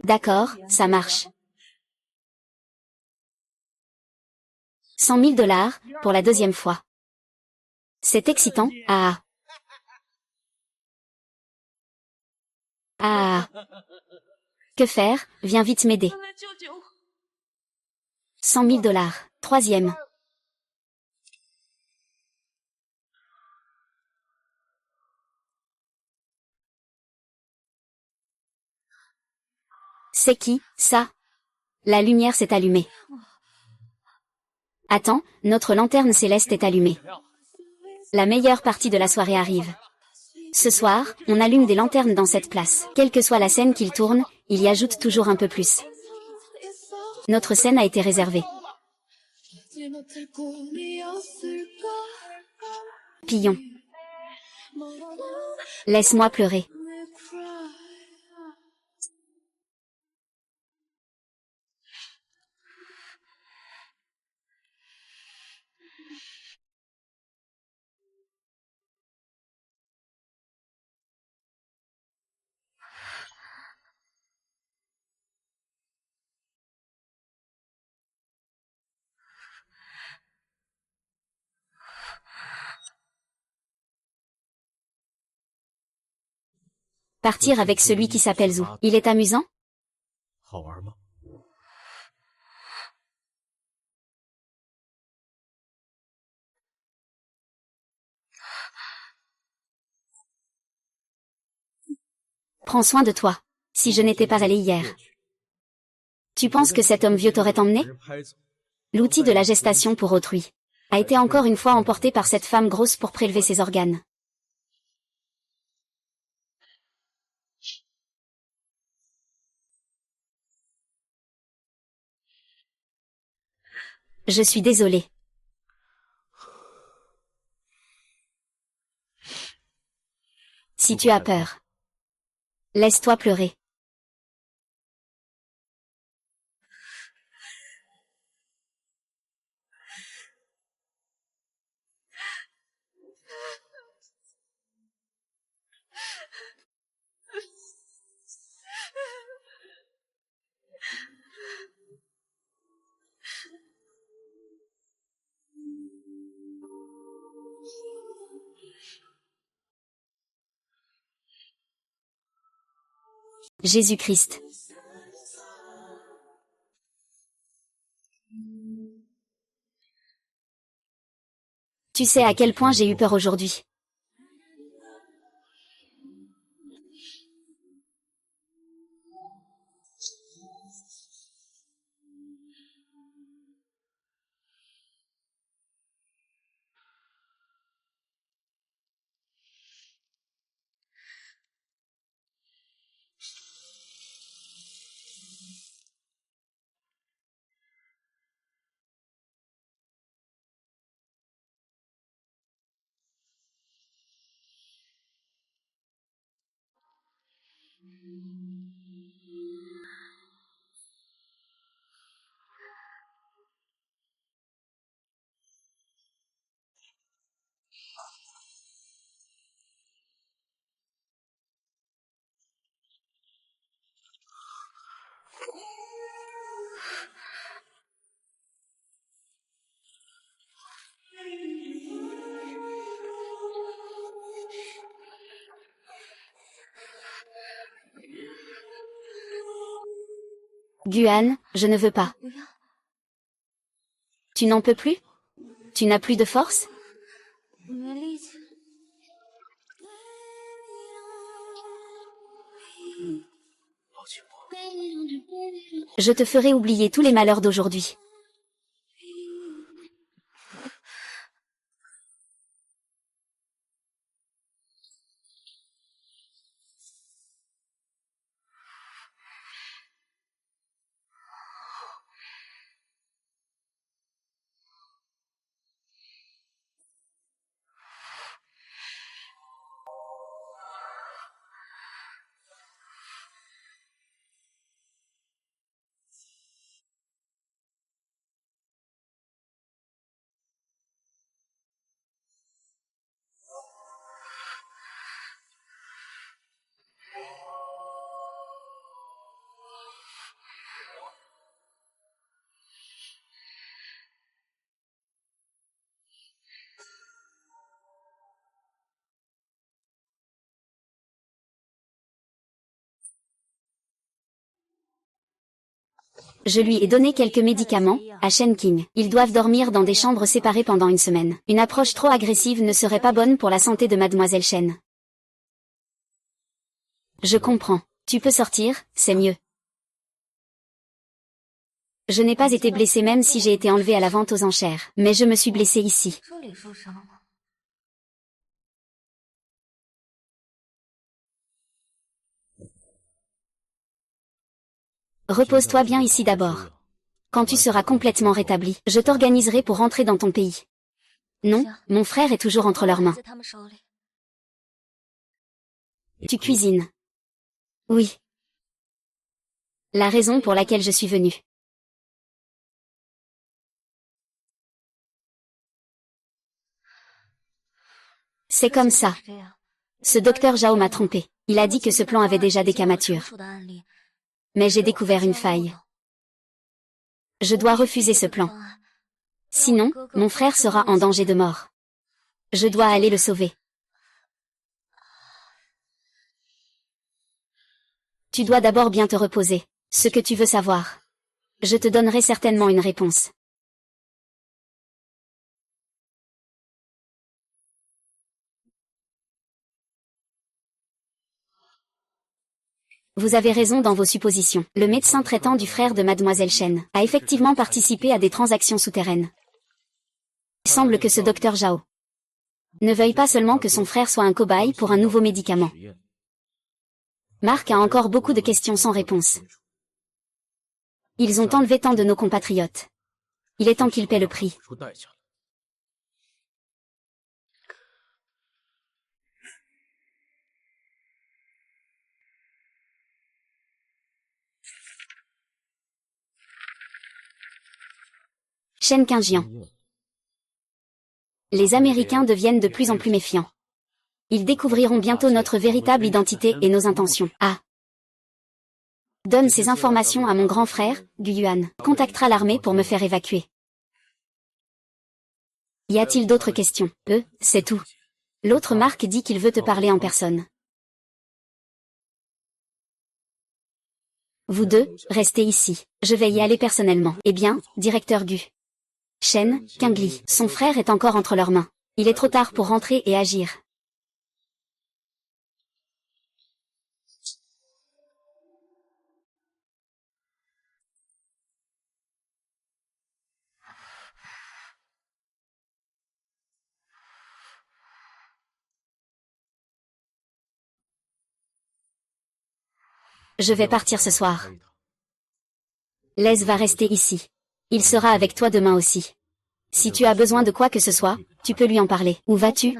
D'accord, ça marche. 100 000 $, pour la deuxième fois. C'est excitant, ah. Ah. Que faire? Viens vite m'aider. 100 000 $, troisième. C'est qui, ça? La lumière s'est allumée. Attends, notre lanterne céleste est allumée. La meilleure partie de la soirée arrive. Ce soir, on allume des lanternes dans cette place. Quelle que soit la scène qu'il tourne, il y ajoute toujours un peu plus. Notre scène a été réservée. Pillon. Laisse-moi pleurer. Partir avec celui qui s'appelle Zhu. Il est amusant? 好玩吗？ Prends soin de toi. Si je n'étais pas allé hier. Tu penses que cet homme vieux t'aurait emmené? L'outil de la gestation pour autrui a été encore une fois emporté par cette femme grosse pour prélever ses organes. Je suis désolée. Si tu as peur, laisse-toi pleurer. Jésus-Christ. Tu sais à quel point j'ai eu peur aujourd'hui. Guan, je ne veux pas. Tu n'en peux plus? Tu n'as plus de force? 没力气。 Je te ferai oublier tous les malheurs d'aujourd'hui. Je lui ai donné quelques médicaments, à Shen King. Ils doivent dormir dans des chambres séparées pendant une semaine. Une approche trop agressive ne serait pas bonne pour la santé de Mademoiselle Shen. Je comprends. Tu peux sortir, c'est mieux. Je n'ai pas été blessée même si j'ai été enlevée à la vente aux enchères. Mais je me suis blessée ici. 这里受伤了。 Repose-toi bien ici d'abord. Quand tu seras complètement rétabli, je t'organiserai pour rentrer dans ton pays. Non, mon frère est toujours entre leurs mains. 在他们手里。Tu cuisines. Oui. La raison pour laquelle je suis venue. C'est comme ça. Ce docteur Zhao m'a trompé. Il a dit que ce plan avait déjà des cas matures. Mais j'ai découvert une faille. Je dois refuser ce plan. Sinon, mon frère sera en danger de mort. Je dois aller le sauver. Tu dois d'abord bien te reposer. Ce que tu veux savoir. Je te donnerai certainement une réponse. Vous avez raison dans vos suppositions. Le médecin traitant du frère de Mademoiselle Chen a effectivement participé à des transactions souterraines. Il semble que ce docteur Zhao ne veuille pas seulement que son frère soit un cobaye pour un nouveau médicament. Marc a encore beaucoup de questions sans réponse. Ils ont enlevé tant de nos compatriotes. Il est temps qu'ils paient le prix. Shen Qingjian. Les Américains deviennent de plus en plus méfiants. Ils découvriront bientôt notre véritable identité et nos intentions. Ah. Donne ces informations à mon grand frère, Gu Yuan. Contactera l'armée pour me faire évacuer. Y a-t-il d'autres questions? C'est tout. L'autre Marc dit qu'il veut te parler en personne. Vous deux, restez ici. Je vais y aller personnellement. Eh bien, directeur Gu. Shen Qingli, son frère est encore entre leurs mains. Il est trop tard pour rentrer et agir. Je vais partir ce soir. Les va rester ici. Il sera avec toi demain aussi. Si tu as besoin de quoi que ce soit, tu peux lui en parler. Où vas-tu?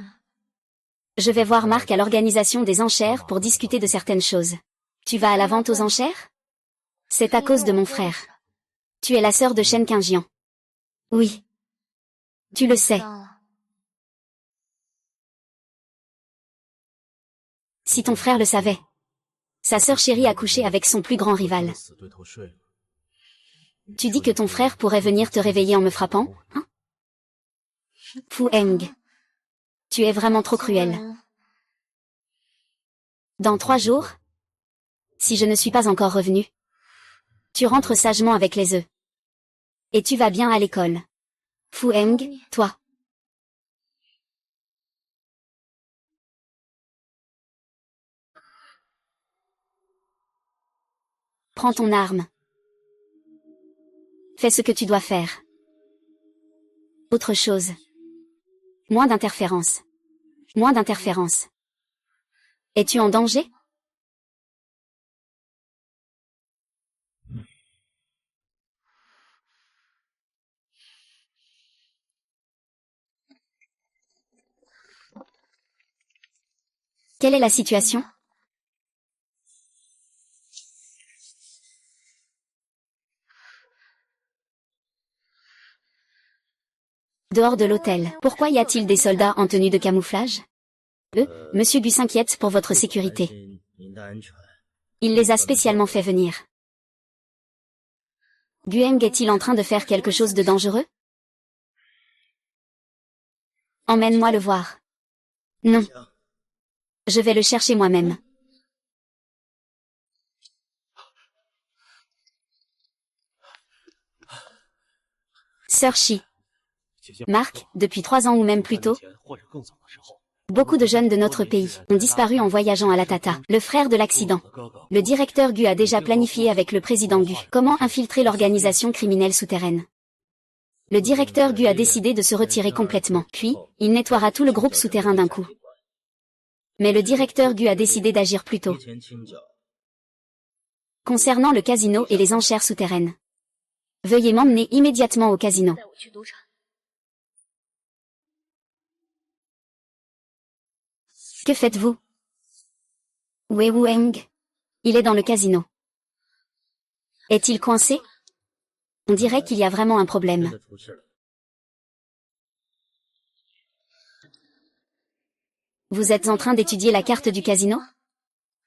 Je vais voir Marc à l'organisation des enchères pour discuter de certaines choses. Tu vas à la vente aux enchères? C'est à cause de mon frère. Tu es la sœur de Shen Qingjian. Oui. Tu le sais. Si ton frère le savait. Sa sœur chérie a couché avec son plus grand rival. Tu dis que ton frère pourrait venir te réveiller en me frappant, hein? Fu Heng. Tu es vraiment trop cruel. Dans 3 jours, si je ne suis pas encore revenu, tu rentres sagement avec les œufs. Et tu vas bien à l'école. Fu Heng, toi. Prends ton arme. Fais ce que tu dois faire. Autre chose. Moins d'interférences. Moins d'interférences. Es-tu en danger? Quelle est la situation? Dehors de l'hôtel. Pourquoi y a-t-il des soldats en tenue de camouflage? Monsieur Gu s'inquiète pour votre sécurité. Il les a spécialement fait venir. Gueng est-il en train de faire quelque chose de dangereux? Emmène-moi le voir. Non. Je vais le chercher moi-même. Sœur Shi. Marc, depuis 3 ans ou même plus tôt, beaucoup de jeunes de notre pays ont disparu en voyageant à la Tata, le frère de l'accident. Le directeur Gu a déjà planifié avec le président Gu comment infiltrer l'organisation criminelle souterraine. Le directeur Gu a décidé de se retirer complètement, puis, il nettoiera tout le groupe souterrain d'un coup. Mais le directeur Gu a décidé d'agir plus tôt. Concernant le casino et les enchères souterraines. Veuillez m'emmener immédiatement au casino. Que faites-vous? Wei Wueng. Il est dans le casino. Est-il coincé? On dirait qu'il y a vraiment un problème. Vous êtes en train d'étudier la carte du casino?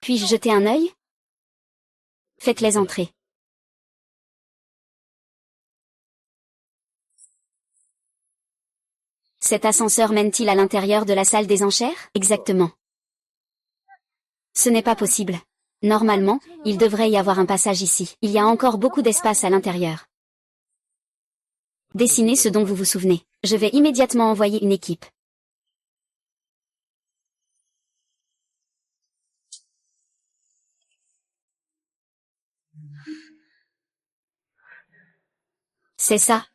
Puis-je jeter un œil? Faites-les entrer. Cet ascenseur mène-t-il à l'intérieur de la salle des enchères? Exactement. Ce n'est pas possible. Normalement, il devrait y avoir un passage ici. Il y a encore beaucoup d'espace à l'intérieur. Dessinez ce dont vous vous souvenez. Je vais immédiatement envoyer une équipe. C'est ça.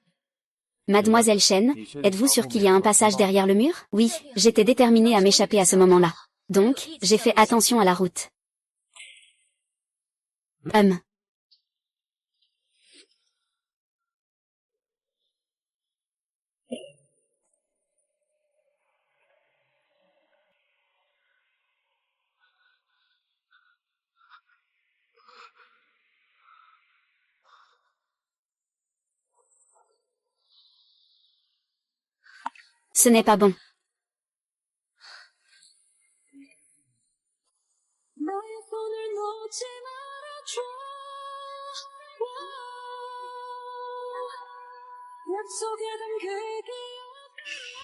Mademoiselle Chen, êtes-vous sûre qu'il y a un passage derrière le mur? Oui, j'étais déterminée à m'échapper à ce moment-là. Donc, j'ai fait attention à la route. Ce n'est pas bon.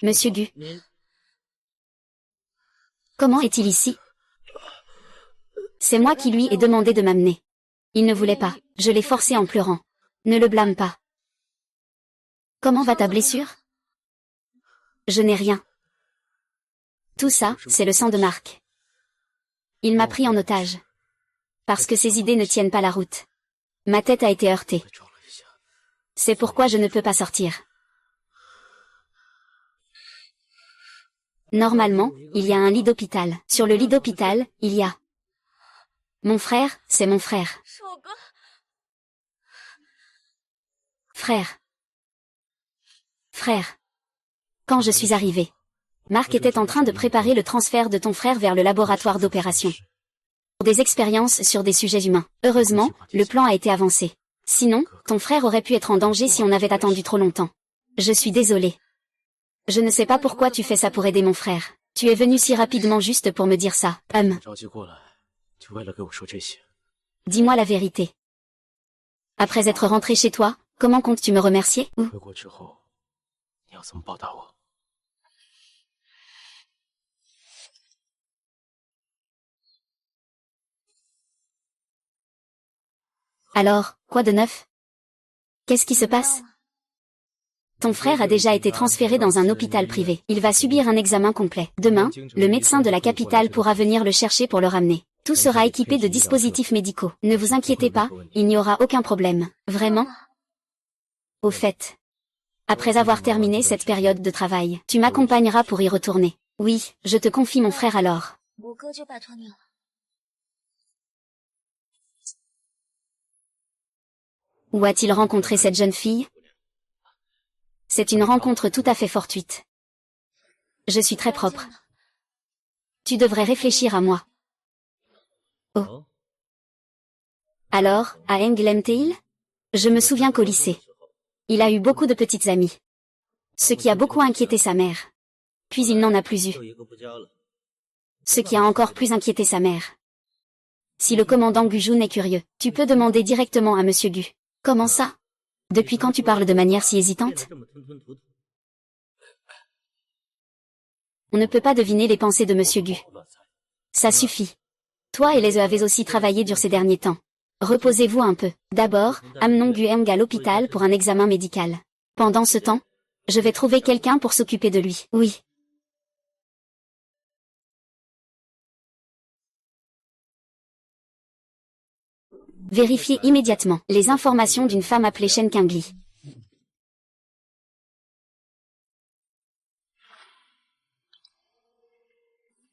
Monsieur Gu. Comment est-il ici? C'est moi qui lui ai demandé de m'amener. Il ne voulait pas. Je l'ai forcé en pleurant. Ne le blâme pas. Comment va ta blessure? Je n'ai rien. Tout ça, c'est le sang de Marc. Il m'a pris en otage. Parce que ses idées ne tiennent pas la route. Ma tête a été heurtée. C'est pourquoi je ne peux pas sortir. Normalement, il y a un lit d'hôpital. Sur le lit d'hôpital, il y a... Mon frère, c'est mon frère. Frère. Frère. Quand je suis arrivé, Marc était en train de préparer le transfert de ton frère vers le laboratoire d'opération. Pour des expériences sur des sujets humains. Heureusement, le plan a été avancé. Sinon, ton frère aurait pu être en danger si on avait attendu trop longtemps. Je suis désolée. Je ne sais pas pourquoi tu fais ça pour aider mon frère. Tu es venu si rapidement juste pour me dire ça. Dis-moi la vérité. Après être rentré chez toi, comment comptes-tu me remercier? Alors, quoi de neuf? Qu'est-ce qui se passe? Ton frère a déjà été transféré dans un hôpital privé. Il va subir un examen complet. Demain, le médecin de la capitale pourra venir le chercher pour le ramener. Tout sera équipé de dispositifs médicaux. Ne vous inquiétez pas, il n'y aura aucun problème. Vraiment? Au fait, après avoir terminé cette période de travail, tu m'accompagneras pour y retourner. Oui, je te confie mon frère alors. Où a-t-il rencontré cette jeune fille? C'est une rencontre tout à fait fortuite. Je suis très propre. Tu devrais réfléchir à moi. Oh. Alors, à Eng l'aime-t-il? Je me souviens qu'au lycée, il a eu beaucoup de petites amies. Ce qui a beaucoup inquiété sa mère. Puis il n'en a plus eu. Ce qui a encore plus inquiété sa mère. Si le commandant Gujun est curieux, tu peux demander directement à Monsieur Gu. Comment ça? Depuis quand tu parles de manière si hésitante? On ne peut pas deviner les pensées de Monsieur Gu. Ça suffit. Toi et les avez aussi travaillé dur ces derniers temps. Reposez-vous un peu. D'abord, amenons Gueng à l'hôpital pour un examen médical. Pendant ce temps, je vais trouver quelqu'un pour s'occuper de lui. Oui. Vérifiez immédiatement les informations d'une femme appelée Shen Qingli.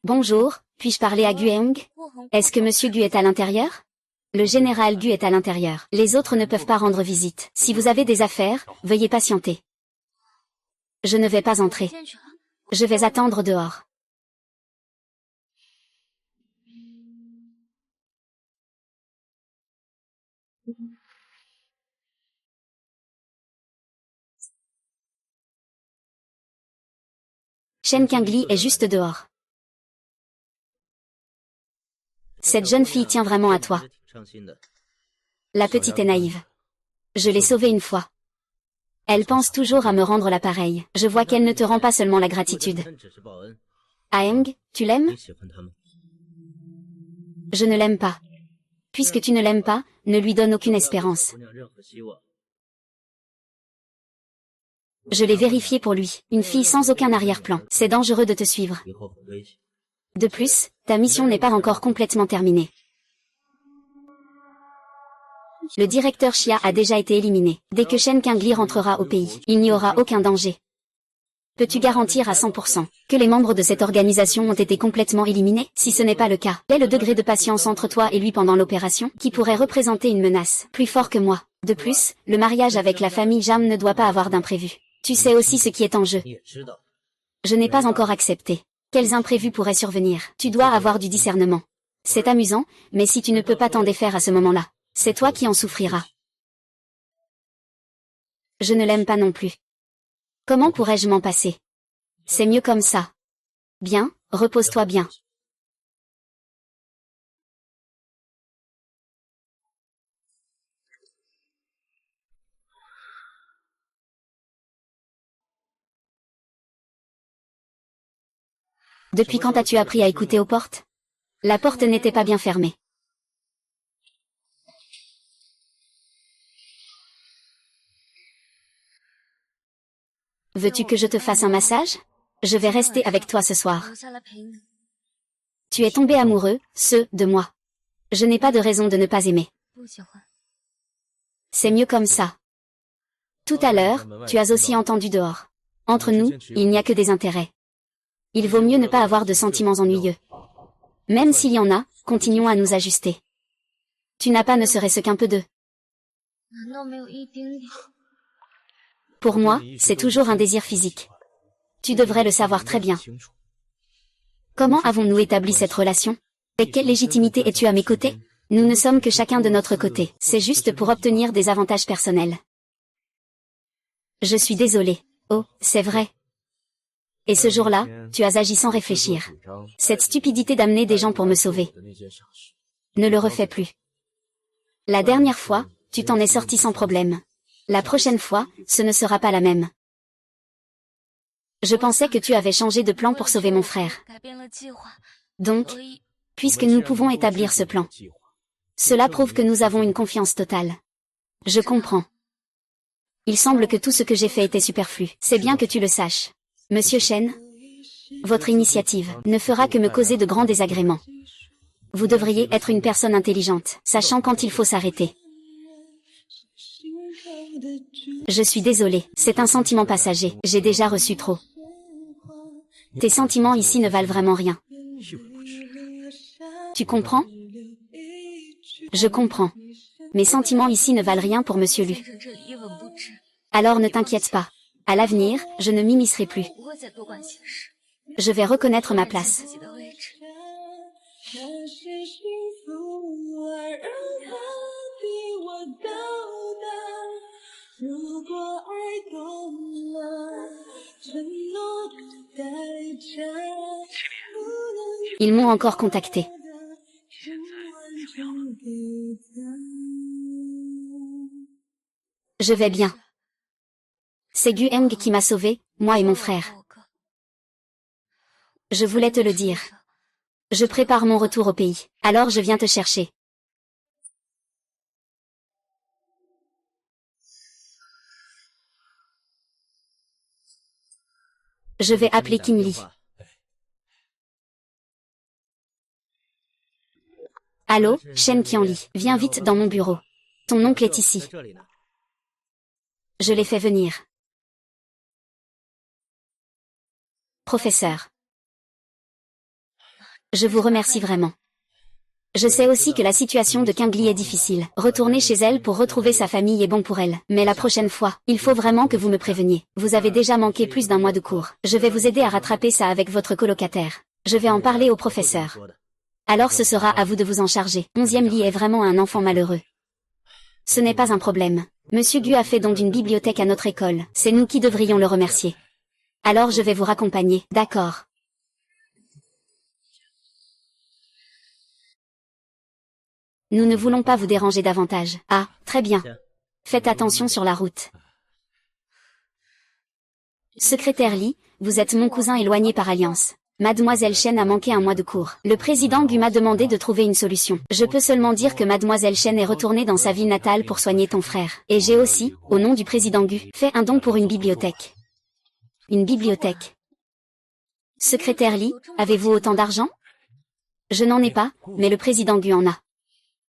Bonjour, puis-je parler à Gueng? Est-ce que Monsieur Gu est à l'intérieur? Le général Gu est à l'intérieur. Les autres ne peuvent pas rendre visite. Si vous avez des affaires, veuillez patienter. Je ne vais pas entrer. Je vais attendre dehors. Shen Qingli est juste dehors. Cette jeune fille tient vraiment à toi. La petite est naïve. Je l'ai sauvée une fois. Elle pense toujours à me rendre l'appareil. Je vois qu'elle ne te rend pas seulement la gratitude. Aeng, tu l'aimes? Je ne l'aime pas. Puisque tu ne l'aimes pas, ne lui donne aucune espérance. Je l'ai vérifié pour lui. Une fille sans aucun arrière-plan. C'est dangereux de te suivre. De plus, ta mission n'est pas encore complètement terminée. Le directeur Xia a déjà été éliminé. Dès que Shen Qingli rentrera au pays, il n'y aura aucun danger. Peux-tu garantir à 100% que les membres de cette organisation ont été complètement éliminés? Si ce n'est pas le cas, quel est le degré de patience entre toi et lui pendant l'opération, qui pourrait représenter une menace plus fort que moi? De plus, le mariage avec la famille Jam ne doit pas avoir d'imprévu. Tu sais aussi ce qui est en jeu. Je n'ai pas encore accepté. Quels imprévus pourraient survenir? Tu dois avoir du discernement. C'est amusant, mais si tu ne peux pas t'en défaire à ce moment-là, c'est toi qui en souffriras. Je ne l'aime pas non plus. Comment pourrais-je m'en passer? C'est mieux comme ça. Bien, repose-toi bien. Depuis quand as-tu appris à écouter aux portes? La porte n'était pas bien fermée. Veux-tu que je te fasse un massage? Je vais rester avec toi ce soir. Tu es tombé amoureux, de moi. Je n'ai pas de raison de ne pas aimer. C'est mieux comme ça. Tout à l'heure, tu as aussi entendu dehors. Entre nous, il n'y a que des intérêts. Il vaut mieux ne pas avoir de sentiments ennuyeux. Même s'il y en a, continuons à nous ajuster. Tu n'as pas ne serait-ce qu'un peu de... Pour moi, c'est toujours un désir physique. Tu devrais le savoir très bien. Comment avons-nous établi cette relation? Avec quelle légitimité es-tu à mes côtés? Nous ne sommes que chacun de notre côté. C'est juste pour obtenir des avantages personnels. Je suis désolée. Oh, c'est vrai. Et ce jour-là, tu as agi sans réfléchir. Cette stupidité d'amener des gens pour me sauver. Ne le refais plus. La dernière fois, tu t'en es sorti sans problème. La prochaine fois, ce ne sera pas la même. Je pensais que tu avais changé de plan pour sauver mon frère. Donc, puisque nous pouvons établir ce plan, cela prouve que nous avons une confiance totale. Je comprends. Il semble que tout ce que j'ai fait était superflu. C'est bien que tu le saches. Monsieur Shen, votre initiative ne fera que me causer de grands désagréments. Vous devriez être une personne intelligente, sachant quand il faut s'arrêter. Je suis désolée, c'est un sentiment passager, j'ai déjà reçu trop. Tes sentiments ici ne valent vraiment rien. Tu comprends? Je comprends. Mes sentiments ici ne valent rien pour Monsieur Lu. Alors ne t'inquiète pas. À l'avenir, je ne m'immiscerai plus. Je vais reconnaître ma place. Ils m'ont encore contacté. Je vais bien. C'est Gu Heng qui m'a sauvé, moi et mon frère. Je voulais te le dire. Je prépare mon retour au pays, alors je viens te chercher. Je vais appeler Qin Li. Allô, Shen Qianli, viens vite dans mon bureau. Ton oncle est ici. Je l'ai fait venir. Professeur. Je vous remercie vraiment. Je sais aussi que la situation de Qingli est difficile. Retourner chez elle pour retrouver sa famille est bon pour elle. Mais la prochaine fois, il faut vraiment que vous me préveniez. Vous avez déjà manqué plus d'un mois de cours. Je vais vous aider à rattraper ça avec votre colocataire. Je vais en parler au professeur. Alors ce sera à vous de vous en charger. 11e Li est vraiment un enfant malheureux. Ce n'est pas un problème. Monsieur Gu a fait don d'une bibliothèque à notre école. C'est nous qui devrions le remercier. Alors je vais vous raccompagner, d'accord. Nous ne voulons pas vous déranger davantage. Ah, très bien. Faites attention sur la route. Secrétaire Lee, vous êtes mon cousin éloigné par alliance. Mademoiselle Chen a manqué un mois de cours. Le président Gu m'a demandé de trouver une solution. Je peux seulement dire que Mademoiselle Chen est retournée dans sa ville natale pour soigner ton frère. Et j'ai aussi, au nom du président Gu, fait un don pour une bibliothèque. Une bibliothèque. Secrétaire Lee, avez-vous autant d'argent? Je n'en ai pas, mais le président Gu en a.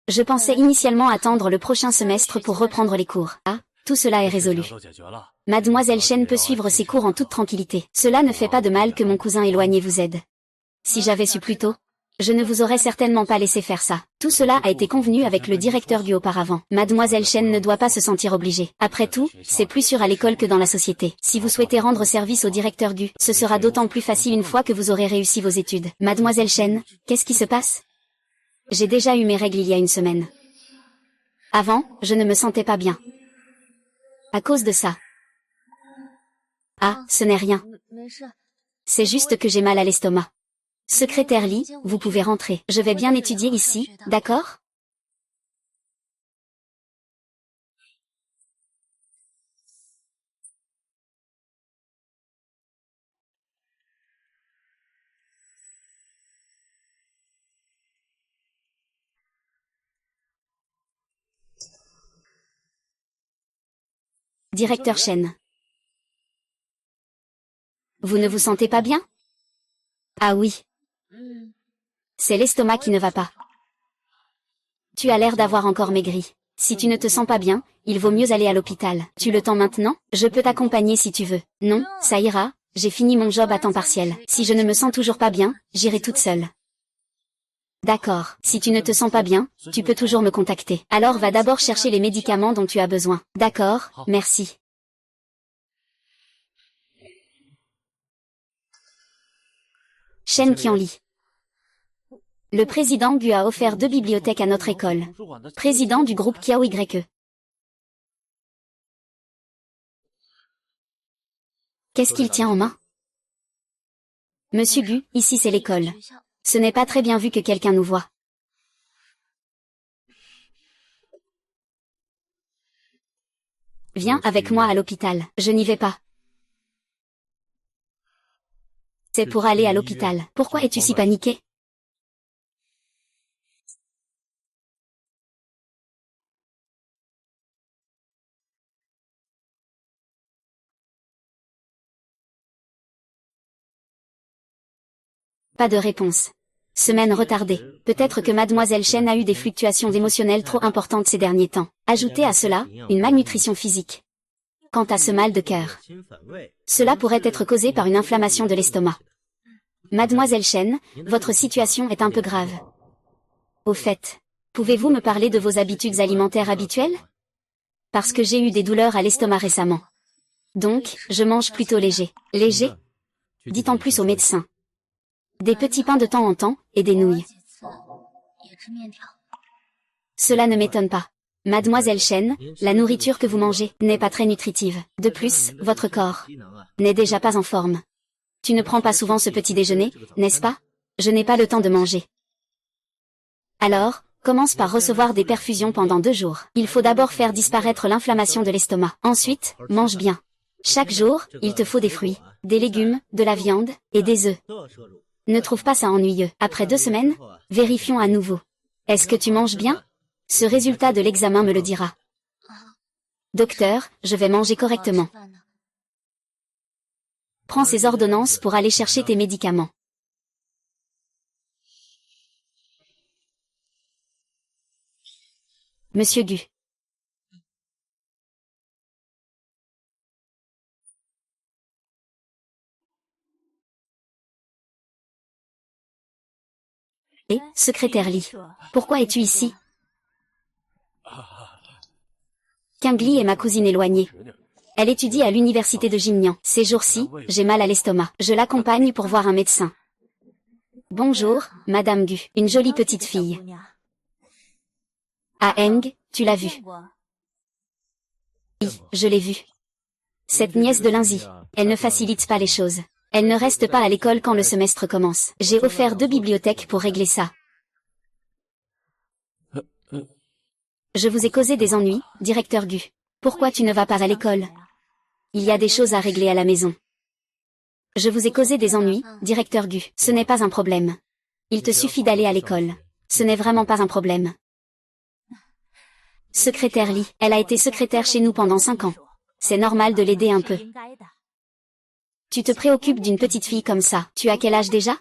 Je pensais initialement attendre le prochain semestre pour reprendre les cours. Ah, tout cela est résolu. Mademoiselle Chen peut suivre ses cours en toute tranquillité. Cela ne fait pas de mal que mon cousin éloigné vous aide. Si j'avais su plus tôt, je ne vous aurais certainement pas laissé faire ça. Tout cela a été convenu avec le directeur Gu auparavant. Mademoiselle Chen ne doit pas se sentir obligée. Après tout, c'est plus sûr à l'école que dans la société. Si vous souhaitez rendre service au directeur Gu, ce sera d'autant plus facile une fois que vous aurez réussi vos études. Mademoiselle Chen, qu'est-ce qui se passe? J'ai déjà eu mes règles il y a une semaine. Avant, je ne me sentais pas bien. À cause de ça. Ah, ce n'est rien. C'est juste que j'ai mal à l'estomac. Secrétaire Lee, vous pouvez rentrer. Je vais bien étudier ici, d'accord? Directeur Chen. Vous ne vous sentez pas bien? Ah oui. C'est l'estomac qui ne va pas. Tu as l'air d'avoir encore maigri. Si tu ne te sens pas bien, il vaut mieux aller à l'hôpital. Tu le temps maintenant? Je peux t'accompagner si tu veux. Non, ça ira, j'ai fini mon job à temps partiel. Si je ne me sens toujours pas bien, j'irai toute seule. D'accord. Si tu ne te sens pas bien, tu peux toujours me contacter. Alors va d'abord chercher les médicaments dont tu as besoin. D'accord, merci. Chen Qianli. Le président Gu a offert 2 bibliothèques à notre école. Président du groupe Kiao YE. Qu'est-ce qu'il tient en main? Monsieur Gu, ici c'est l'école. Ce n'est pas très bien vu que quelqu'un nous voit. Viens avec moi à l'hôpital. Je n'y vais pas. C'est pour aller à l'hôpital. Pourquoi es-tu si paniqué? Pas de réponse. Semaine retardée. Peut-être que Mademoiselle Chen a eu des fluctuations émotionnelles trop importantes ces derniers temps. Ajoutez à cela, une malnutrition physique. Quant à ce mal de cœur, cela pourrait être causé par une inflammation de l'estomac. Mademoiselle Chen, votre situation est un peu grave. Au fait, pouvez-vous me parler de vos habitudes alimentaires habituelles? Parce que j'ai eu des douleurs à l'estomac récemment. Donc, je mange plutôt léger. Léger? Dites en plus au médecin. Des petits pains de temps en temps, et des nouilles. Cela ne m'étonne pas. Mademoiselle Chen, la nourriture que vous mangez n'est pas très nutritive. De plus, votre corps n'est déjà pas en forme. Tu ne prends pas souvent ce petit déjeuner, n'est-ce pas? Je n'ai pas le temps de manger. Alors, commence par recevoir des perfusions pendant 2 jours. Il faut d'abord faire disparaître l'inflammation de l'estomac. Ensuite, mange bien. Chaque jour, il te faut des fruits, des légumes, de la viande, et des œufs. Ne trouve pas ça ennuyeux. Après 2 semaines, vérifions à nouveau. Est-ce que tu manges bien? Ce résultat de l'examen me le dira. Docteur, je vais manger correctement. Prends ces ordonnances pour aller chercher tes médicaments. Monsieur Gu. Et, secrétaire Lee, pourquoi es-tu ici? Kingli est ma cousine éloignée. Elle étudie à l'université de Jinyan. Ces jours-ci, j'ai mal à l'estomac. Je l'accompagne pour voir un médecin. Bonjour, Madame Gu, une jolie petite fille. Ah Eng, tu l'as vue? Oui, je l'ai vue. Cette nièce de Lindsay, elle ne facilite pas les choses. Elle ne reste pas à l'école quand le semestre commence. J'ai offert 2 bibliothèques pour régler ça. Je vous ai causé des ennuis, directeur Gu. Pourquoi tu ne vas pas à l'école? Il y a des choses à régler à la maison. Je vous ai causé des ennuis, directeur Gu. Ce n'est pas un problème. Il te suffit d'aller à l'école. Ce n'est vraiment pas un problème. Secrétaire Lee, elle a été secrétaire chez nous pendant 5 ans. C'est normal de l'aider un peu. Tu te préoccupes d'une petite fille comme ça. Tu as quel âge déjà?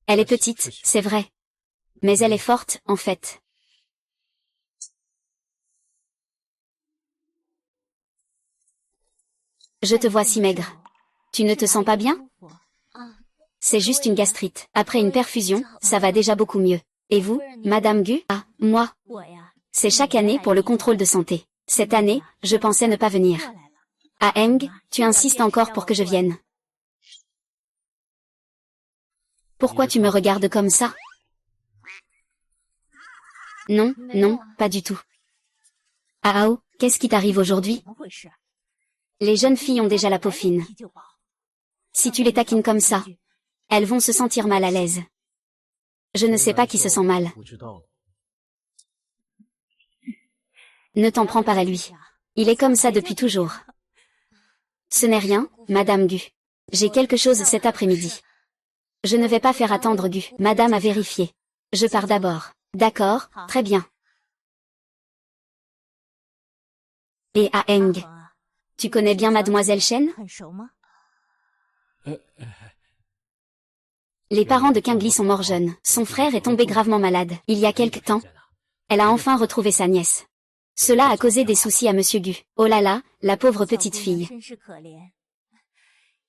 Elle est petite, c'est vrai. Mais elle est forte, en fait. Je te vois si maigre. Tu ne te sens pas bien? C'est juste une gastrite. Après une perfusion, ça va déjà beaucoup mieux. Et vous, Madame Gu? Ah, moi. C'est chaque année pour le contrôle de santé. Cette année, je pensais ne pas venir. Ah Eng, tu insistes encore pour que je vienne. Pourquoi tu me regardes comme ça? Non, non, pas du tout. Ah oh, qu'est-ce qui t'arrive aujourd'hui? Les jeunes filles ont déjà la peau fine. Si tu les taquines comme ça, elles vont se sentir mal à l'aise. Je ne sais pas qui se sent mal. Ne t'en prends pas à lui. Il est comme ça depuis toujours. Ce n'est rien, Madame Gu. J'ai quelque chose cet après-midi. Je ne vais pas faire attendre Gu. Madame a vérifié. Je pars d'abord. D'accord, très bien. Et à Eng. Tu connais bien Mademoiselle Chen? Les parents de Kingli sont morts jeunes. Son frère est tombé gravement malade. Il y a quelque temps, elle a enfin retrouvé sa nièce. Cela a causé des soucis à Monsieur Gu. Oh là là, la pauvre petite fille.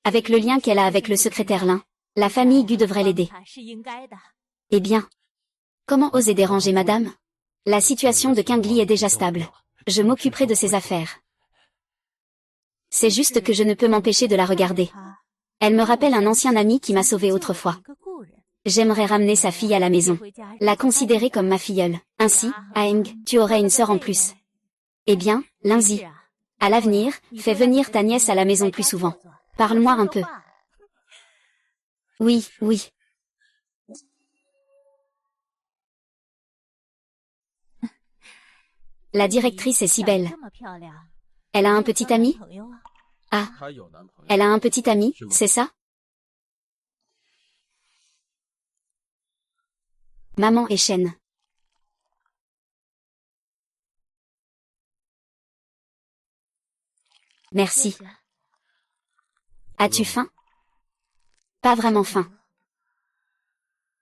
Avec le lien qu'elle a avec le secrétaire Lin, la famille Gu devrait l'aider. Eh bien, comment oser déranger madame? La situation de Kingli est déjà stable. Je m'occuperai de ses affaires. C'est juste que je ne peux m'empêcher de la regarder. Elle me rappelle un ancien ami qui m'a sauvé autrefois. J'aimerais ramener sa fille à la maison. La considérer comme ma filleule. Ainsi, Aeng, tu aurais une sœur en plus. Eh bien, Lindsay. À l'avenir, fais venir ta nièce à la maison plus souvent. Parle-moi un peu. Oui, oui. La directrice est si belle. Elle a un petit ami? Ah. Elle a un petit ami, c'est ça? Maman et Chen. Merci. As-tu faim? Pas vraiment faim.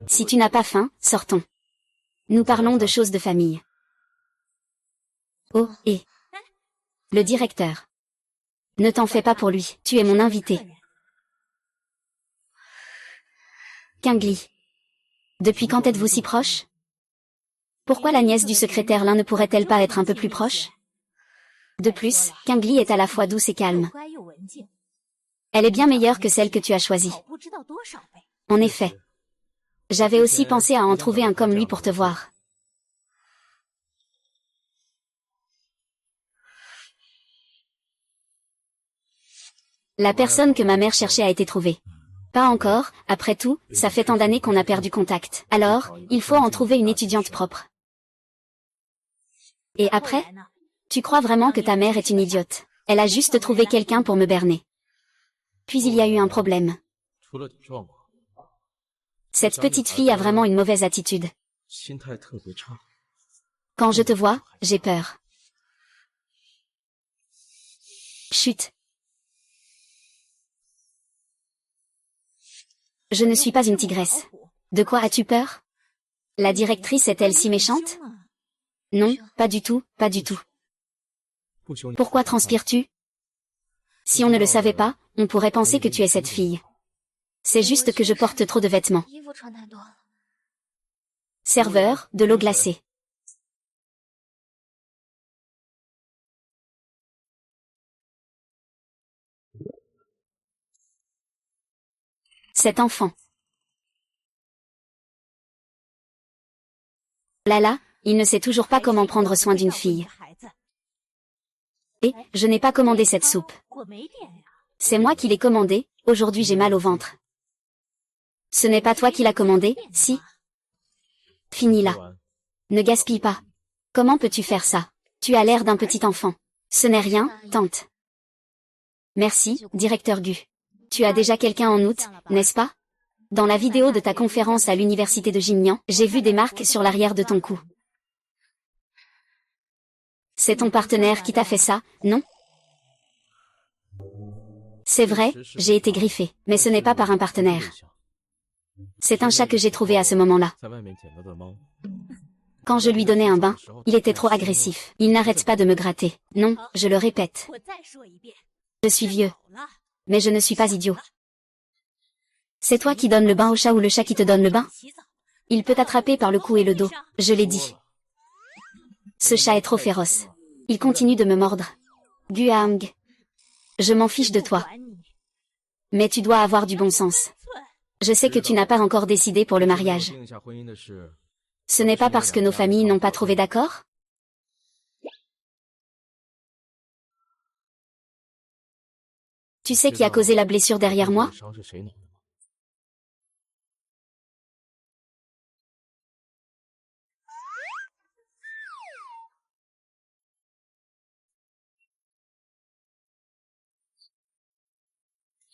Si tu n'as pas faim, sortons. Nous parlons de choses de famille. Oh, et le directeur. Ne t'en fais pas pour lui, tu es mon invité. Kingli. Depuis quand êtes-vous si proche? Pourquoi la nièce du secrétaire Lin ne pourrait-elle pas être un peu plus proche? De plus, Kingli est à la fois douce et calme. Elle est bien meilleure que celle que tu as choisie. En effet. J'avais aussi pensé à en trouver un comme lui pour te voir. La personne que ma mère cherchait a été trouvée. Pas encore, après tout, ça fait tant d'années qu'on a perdu contact. Alors, il faut en trouver une étudiante propre. Et après? Tu crois vraiment que ta mère est une idiote? Elle a juste trouvé quelqu'un pour me berner. Puis il y a eu un problème. Cette petite fille a vraiment une mauvaise attitude. Quand je te vois, j'ai peur. Chut. Je ne suis pas une tigresse. De quoi as-tu peur? La directrice est-elle si méchante? Non, pas du tout, pas du tout. Pourquoi transpires-tu? Si on ne le savait pas, on pourrait penser que tu es cette fille. C'est juste que je porte trop de vêtements. Serveur, de l'eau glacée. Cet enfant. Lala, il ne sait toujours pas comment prendre soin d'une fille. Et, je n'ai pas commandé cette soupe. C'est moi qui l'ai commandée, aujourd'hui j'ai mal au ventre. Ce n'est pas toi qui l'as commandée, si? Finis là. Ne gaspille pas. Comment peux-tu faire ça? Tu as l'air d'un petit enfant. Ce n'est rien, tante. Merci, directeur Gu. Tu as déjà quelqu'un en août, n'est-ce pas? Dans la vidéo de ta conférence à l'université de Jinyan, j'ai vu des marques sur l'arrière de ton cou. C'est ton partenaire qui t'a fait ça, non? C'est vrai, j'ai été griffée, mais ce n'est pas par un partenaire. C'est un chat que j'ai trouvé à ce moment-là. Quand je lui donnais un bain, il était trop agressif. Il n'arrête pas de me gratter. Non, je le répète. Je suis vieux. Mais je ne suis pas idiot. C'est toi qui donnes le bain au chat ou le chat qui te donne le bain? Il peut t'attraper par le cou et le dos, je l'ai dit. Ce chat est trop féroce. Il continue de me mordre. Guang. Je m'en fiche de toi. Mais tu dois avoir du bon sens. Je sais que tu n'as pas encore décidé pour le mariage. Ce n'est pas parce que nos familles n'ont pas trouvé d'accord? Tu sais qui a causé la blessure derrière moi?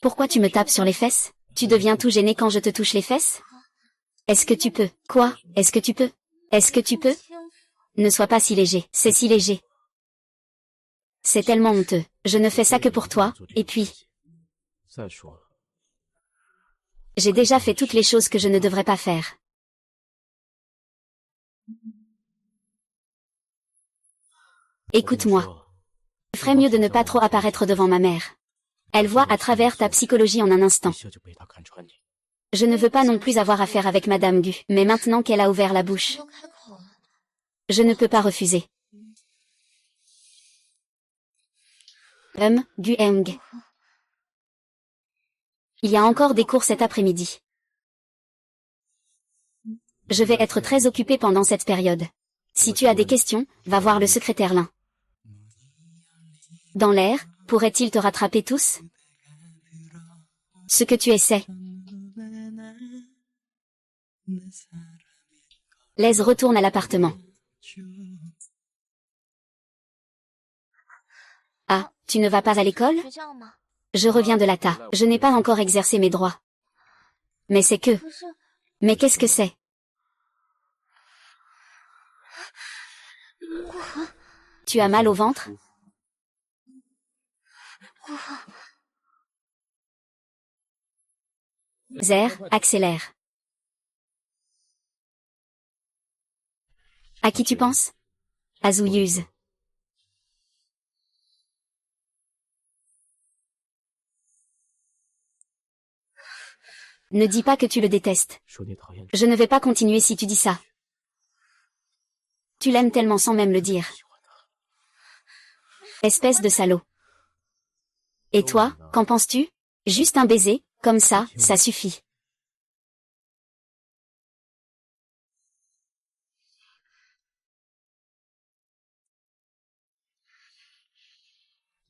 Pourquoi tu me tapes sur les fesses? Tu deviens tout gêné quand je te touche les fesses? Est-ce que tu peux? Quoi? Est-ce que tu peux? Est-ce que tu peux? Ne sois pas si léger, c'est si léger. C'est tellement honteux. Je ne fais ça que pour toi, et puis... J'ai déjà fait toutes les choses que je ne devrais pas faire. Écoute-moi. Il ferait mieux de ne pas trop apparaître devant ma mère. Elle voit à travers ta psychologie en un instant. Je ne veux pas non plus avoir affaire avec Madame Gu, mais maintenant qu'elle a ouvert la bouche, je ne peux pas refuser. Gueng. Il y a encore des cours cet après-midi. Je vais être très occupée pendant cette période. Si tu as des questions, va voir le secrétaire Lin. Dans l'air, pourrait-il te rattraper tous? Ce que tu essaies. Laisse retourne à l'appartement. Ah, tu ne vas pas à l'école? Je reviens de l'ATA. Je n'ai pas encore exercé mes droits. Mais c'est que... Mais qu'est-ce que c'est? Tu as mal au ventre? Zer, accélère. À qui tu penses? À Zouyuz. Ne dis pas que tu le détestes. Je ne vais pas continuer si tu dis ça. Tu l'aimes tellement sans même le dire. Espèce de salaud. Et toi, qu'en penses-tu? Juste un baiser, comme ça suffit.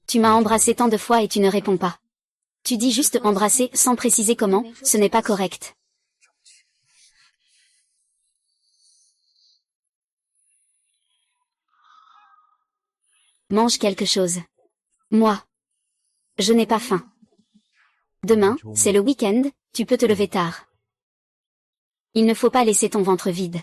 Tu m'as embrassé tant de fois et tu ne réponds pas. Tu dis juste embrasser sans préciser comment, ce n'est pas correct. Mange quelque chose. Moi. Je n'ai pas faim. Demain, c'est le week-end, tu peux te lever tard. Il ne faut pas laisser ton ventre vide.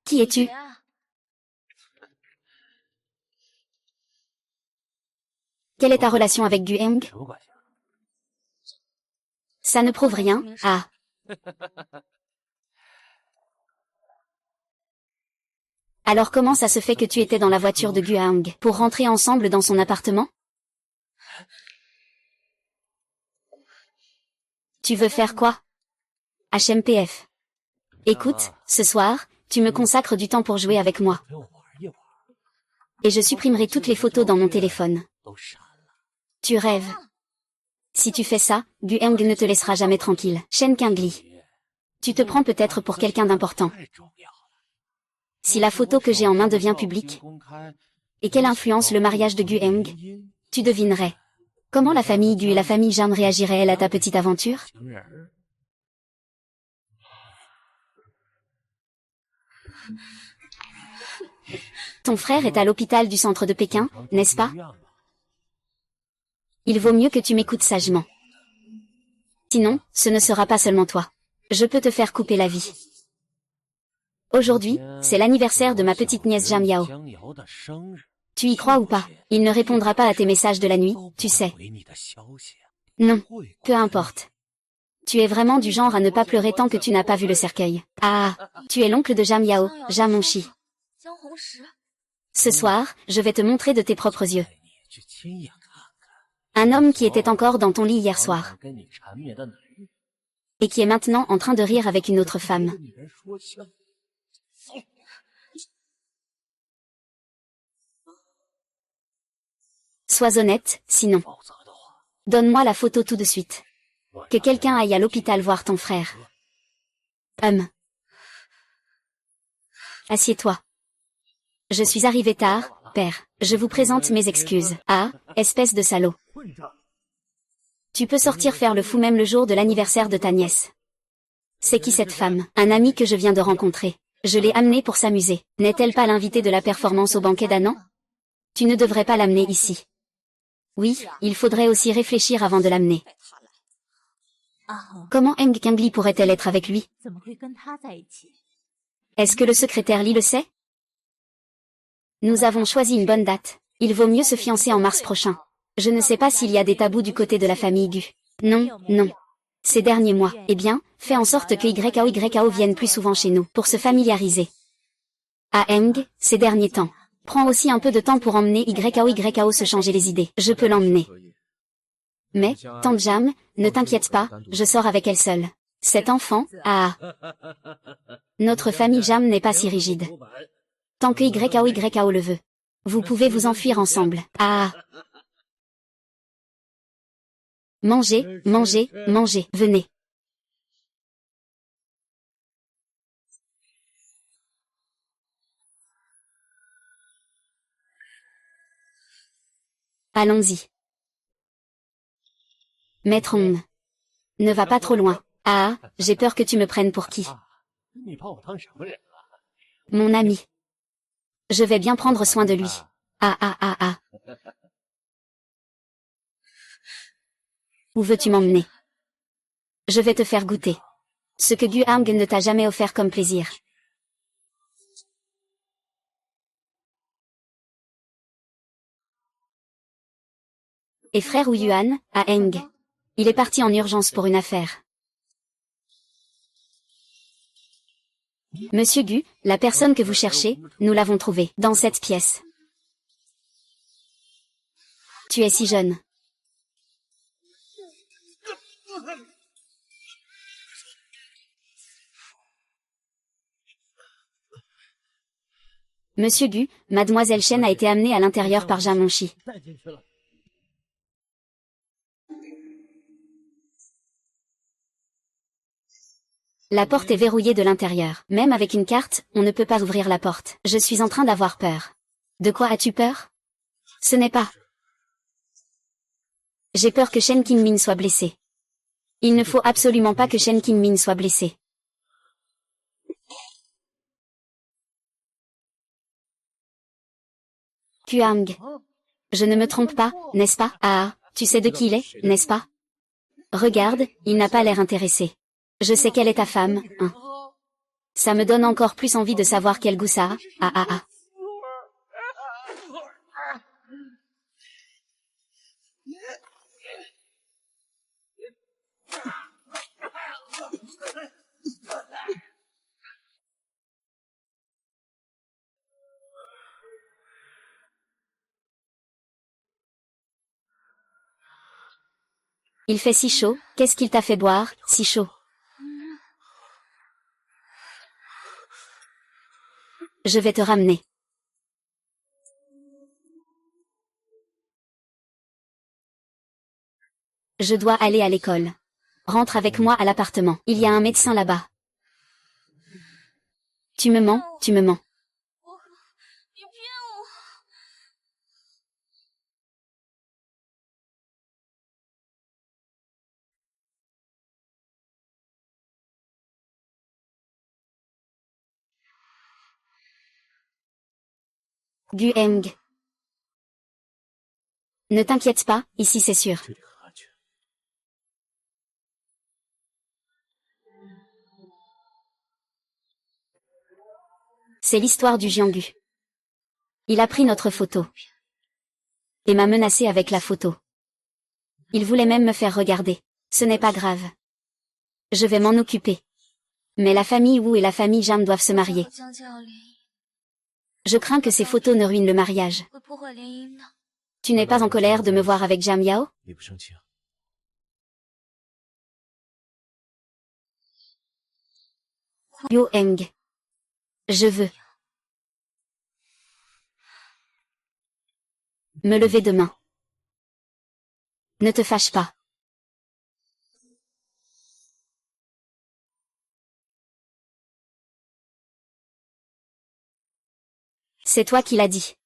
Qui es-tu? Quelle est ta relation avec Gueng? Ça ne prouve rien, ah. Alors comment ça se fait que tu étais dans la voiture de Guang pour rentrer ensemble dans son appartement? Tu veux faire quoi? HMPF. Écoute, ce soir, tu me consacres du temps pour jouer avec moi. Et je supprimerai toutes les photos dans mon téléphone. Tu rêves. Si tu fais ça, Gu Heng ne te laissera jamais tranquille. Shen Qingli. Tu te prends peut-être pour quelqu'un d'important. Si la photo que j'ai en main devient publique, et qu'elle influence le mariage de Gu Heng, tu devinerais. Comment la famille Gu et la famille Jam réagiraient-elles à ta petite aventure? Ton frère est à l'hôpital du centre de Pékin, n'est-ce pas? Il vaut mieux que tu m'écoutes sagement. Sinon, ce ne sera pas seulement toi. Je peux te faire couper la vie. Aujourd'hui, c'est l'anniversaire de ma petite nièce Jam Yao. Tu y crois ou pas? Il ne répondra pas à tes messages de la nuit, tu sais. Non, peu importe. Tu es vraiment du genre à ne pas pleurer tant que tu n'as pas vu le cercueil. Ah, tu es l'oncle de Jam Yao, Jam Hongxi. Ce soir, je vais te montrer de tes propres yeux. Un homme qui était encore dans ton lit hier soir. Et qui est maintenant en train de rire avec une autre femme. Sois honnête, sinon. Donne-moi la photo tout de suite. Que quelqu'un aille à l'hôpital voir ton frère. Assieds-toi. Je suis arrivé tard, père. Je vous présente mes excuses. Ah, espèce de salaud. Tu peux sortir faire le fou même le jour de l'anniversaire de ta nièce. C'est qui cette femme? Un ami que je viens de rencontrer. Je l'ai amenée pour s'amuser. N'est-elle pas l'invitée de la performance au banquet d'Annan? Tu ne devrais pas l'amener ici. Oui, il faudrait aussi réfléchir avant de l'amener. Comment Heng Qingli pourrait-elle être avec lui? Est-ce que le secrétaire Li le sait? Nous avons choisi une bonne date. Il vaut mieux se fiancer en mars prochain. Je ne sais pas s'il y a des tabous du côté de la famille Gu. Non, non. Ces derniers mois, eh bien, fais en sorte que YAO vienne plus souvent chez nous, pour se familiariser. À Heng, ces derniers temps. Prends aussi un peu de temps pour emmener YAO se changer les idées. Je peux l'emmener. Mais, tante Jam, ne t'inquiète pas, je sors avec elle seule. Cet enfant, notre famille Jam n'est pas si rigide. Tant que YAO le veut. Vous pouvez vous enfuir ensemble. Mangez, mangez, mangez, venez. Allons-y. Maître Hong. Ne va pas trop loin. J'ai peur que tu me prennes pour qui? Mon ami. Je vais bien prendre soin de lui. Où veux-tu m'emmener? Je vais te faire goûter. Ce que Gu Heng ne t'a jamais offert comme plaisir. Et frère Wu Yuan, à Heng. Il est parti en urgence pour une affaire. Monsieur Gu, la personne que vous cherchez, nous l'avons trouvée, dans cette pièce. Tu es si jeune. Monsieur Gu, mademoiselle Shen a été amenée à l'intérieur par Jam Hongxi. La porte est verrouillée de l'intérieur. Même avec une carte, on ne peut pas ouvrir la porte. Je suis en train d'avoir peur. De quoi as-tu peur? Ce n'est pas. J'ai peur que Shen Qingming soit blessé. Il ne faut absolument pas que Shen Qingming soit blessé. Kuang. Je ne me trompe pas, n'est-ce pas? Tu sais de qui il est, n'est-ce pas? Regarde, il n'a pas l'air intéressé. Je sais qu'elle est ta femme, hein. Ça me donne encore plus envie de savoir quel goût ça a. Il fait si chaud, qu'est-ce qu'il t'a fait boire, si chaud? Je vais te ramener. Je dois aller à l'école. Rentre avec moi à l'appartement. Il y a un médecin là-bas. Tu me mens, tu me mens. 你骗我！ Gu Heng. Ne t'inquiète pas, ici c'est sûr. 这里很安全。 C'est l'histoire du Jianggu. Il a pris notre photo. Et m'a menacé avec la photo. Il voulait même me faire regarder. Ce n'est pas grave. Je vais m'en occuper. Mais la famille Wu et la famille Jam doivent se marier. 我将将要联姻的， Je crains que ces photos ne ruinent le mariage. 会破坏联姻的。 Tu n'es pas en colère de me voir avec Jam Yao? 你不生气啊？ Yu Heng. Je veux me lever demain. Ne te fâche pas. C'est toi qui l'as dit.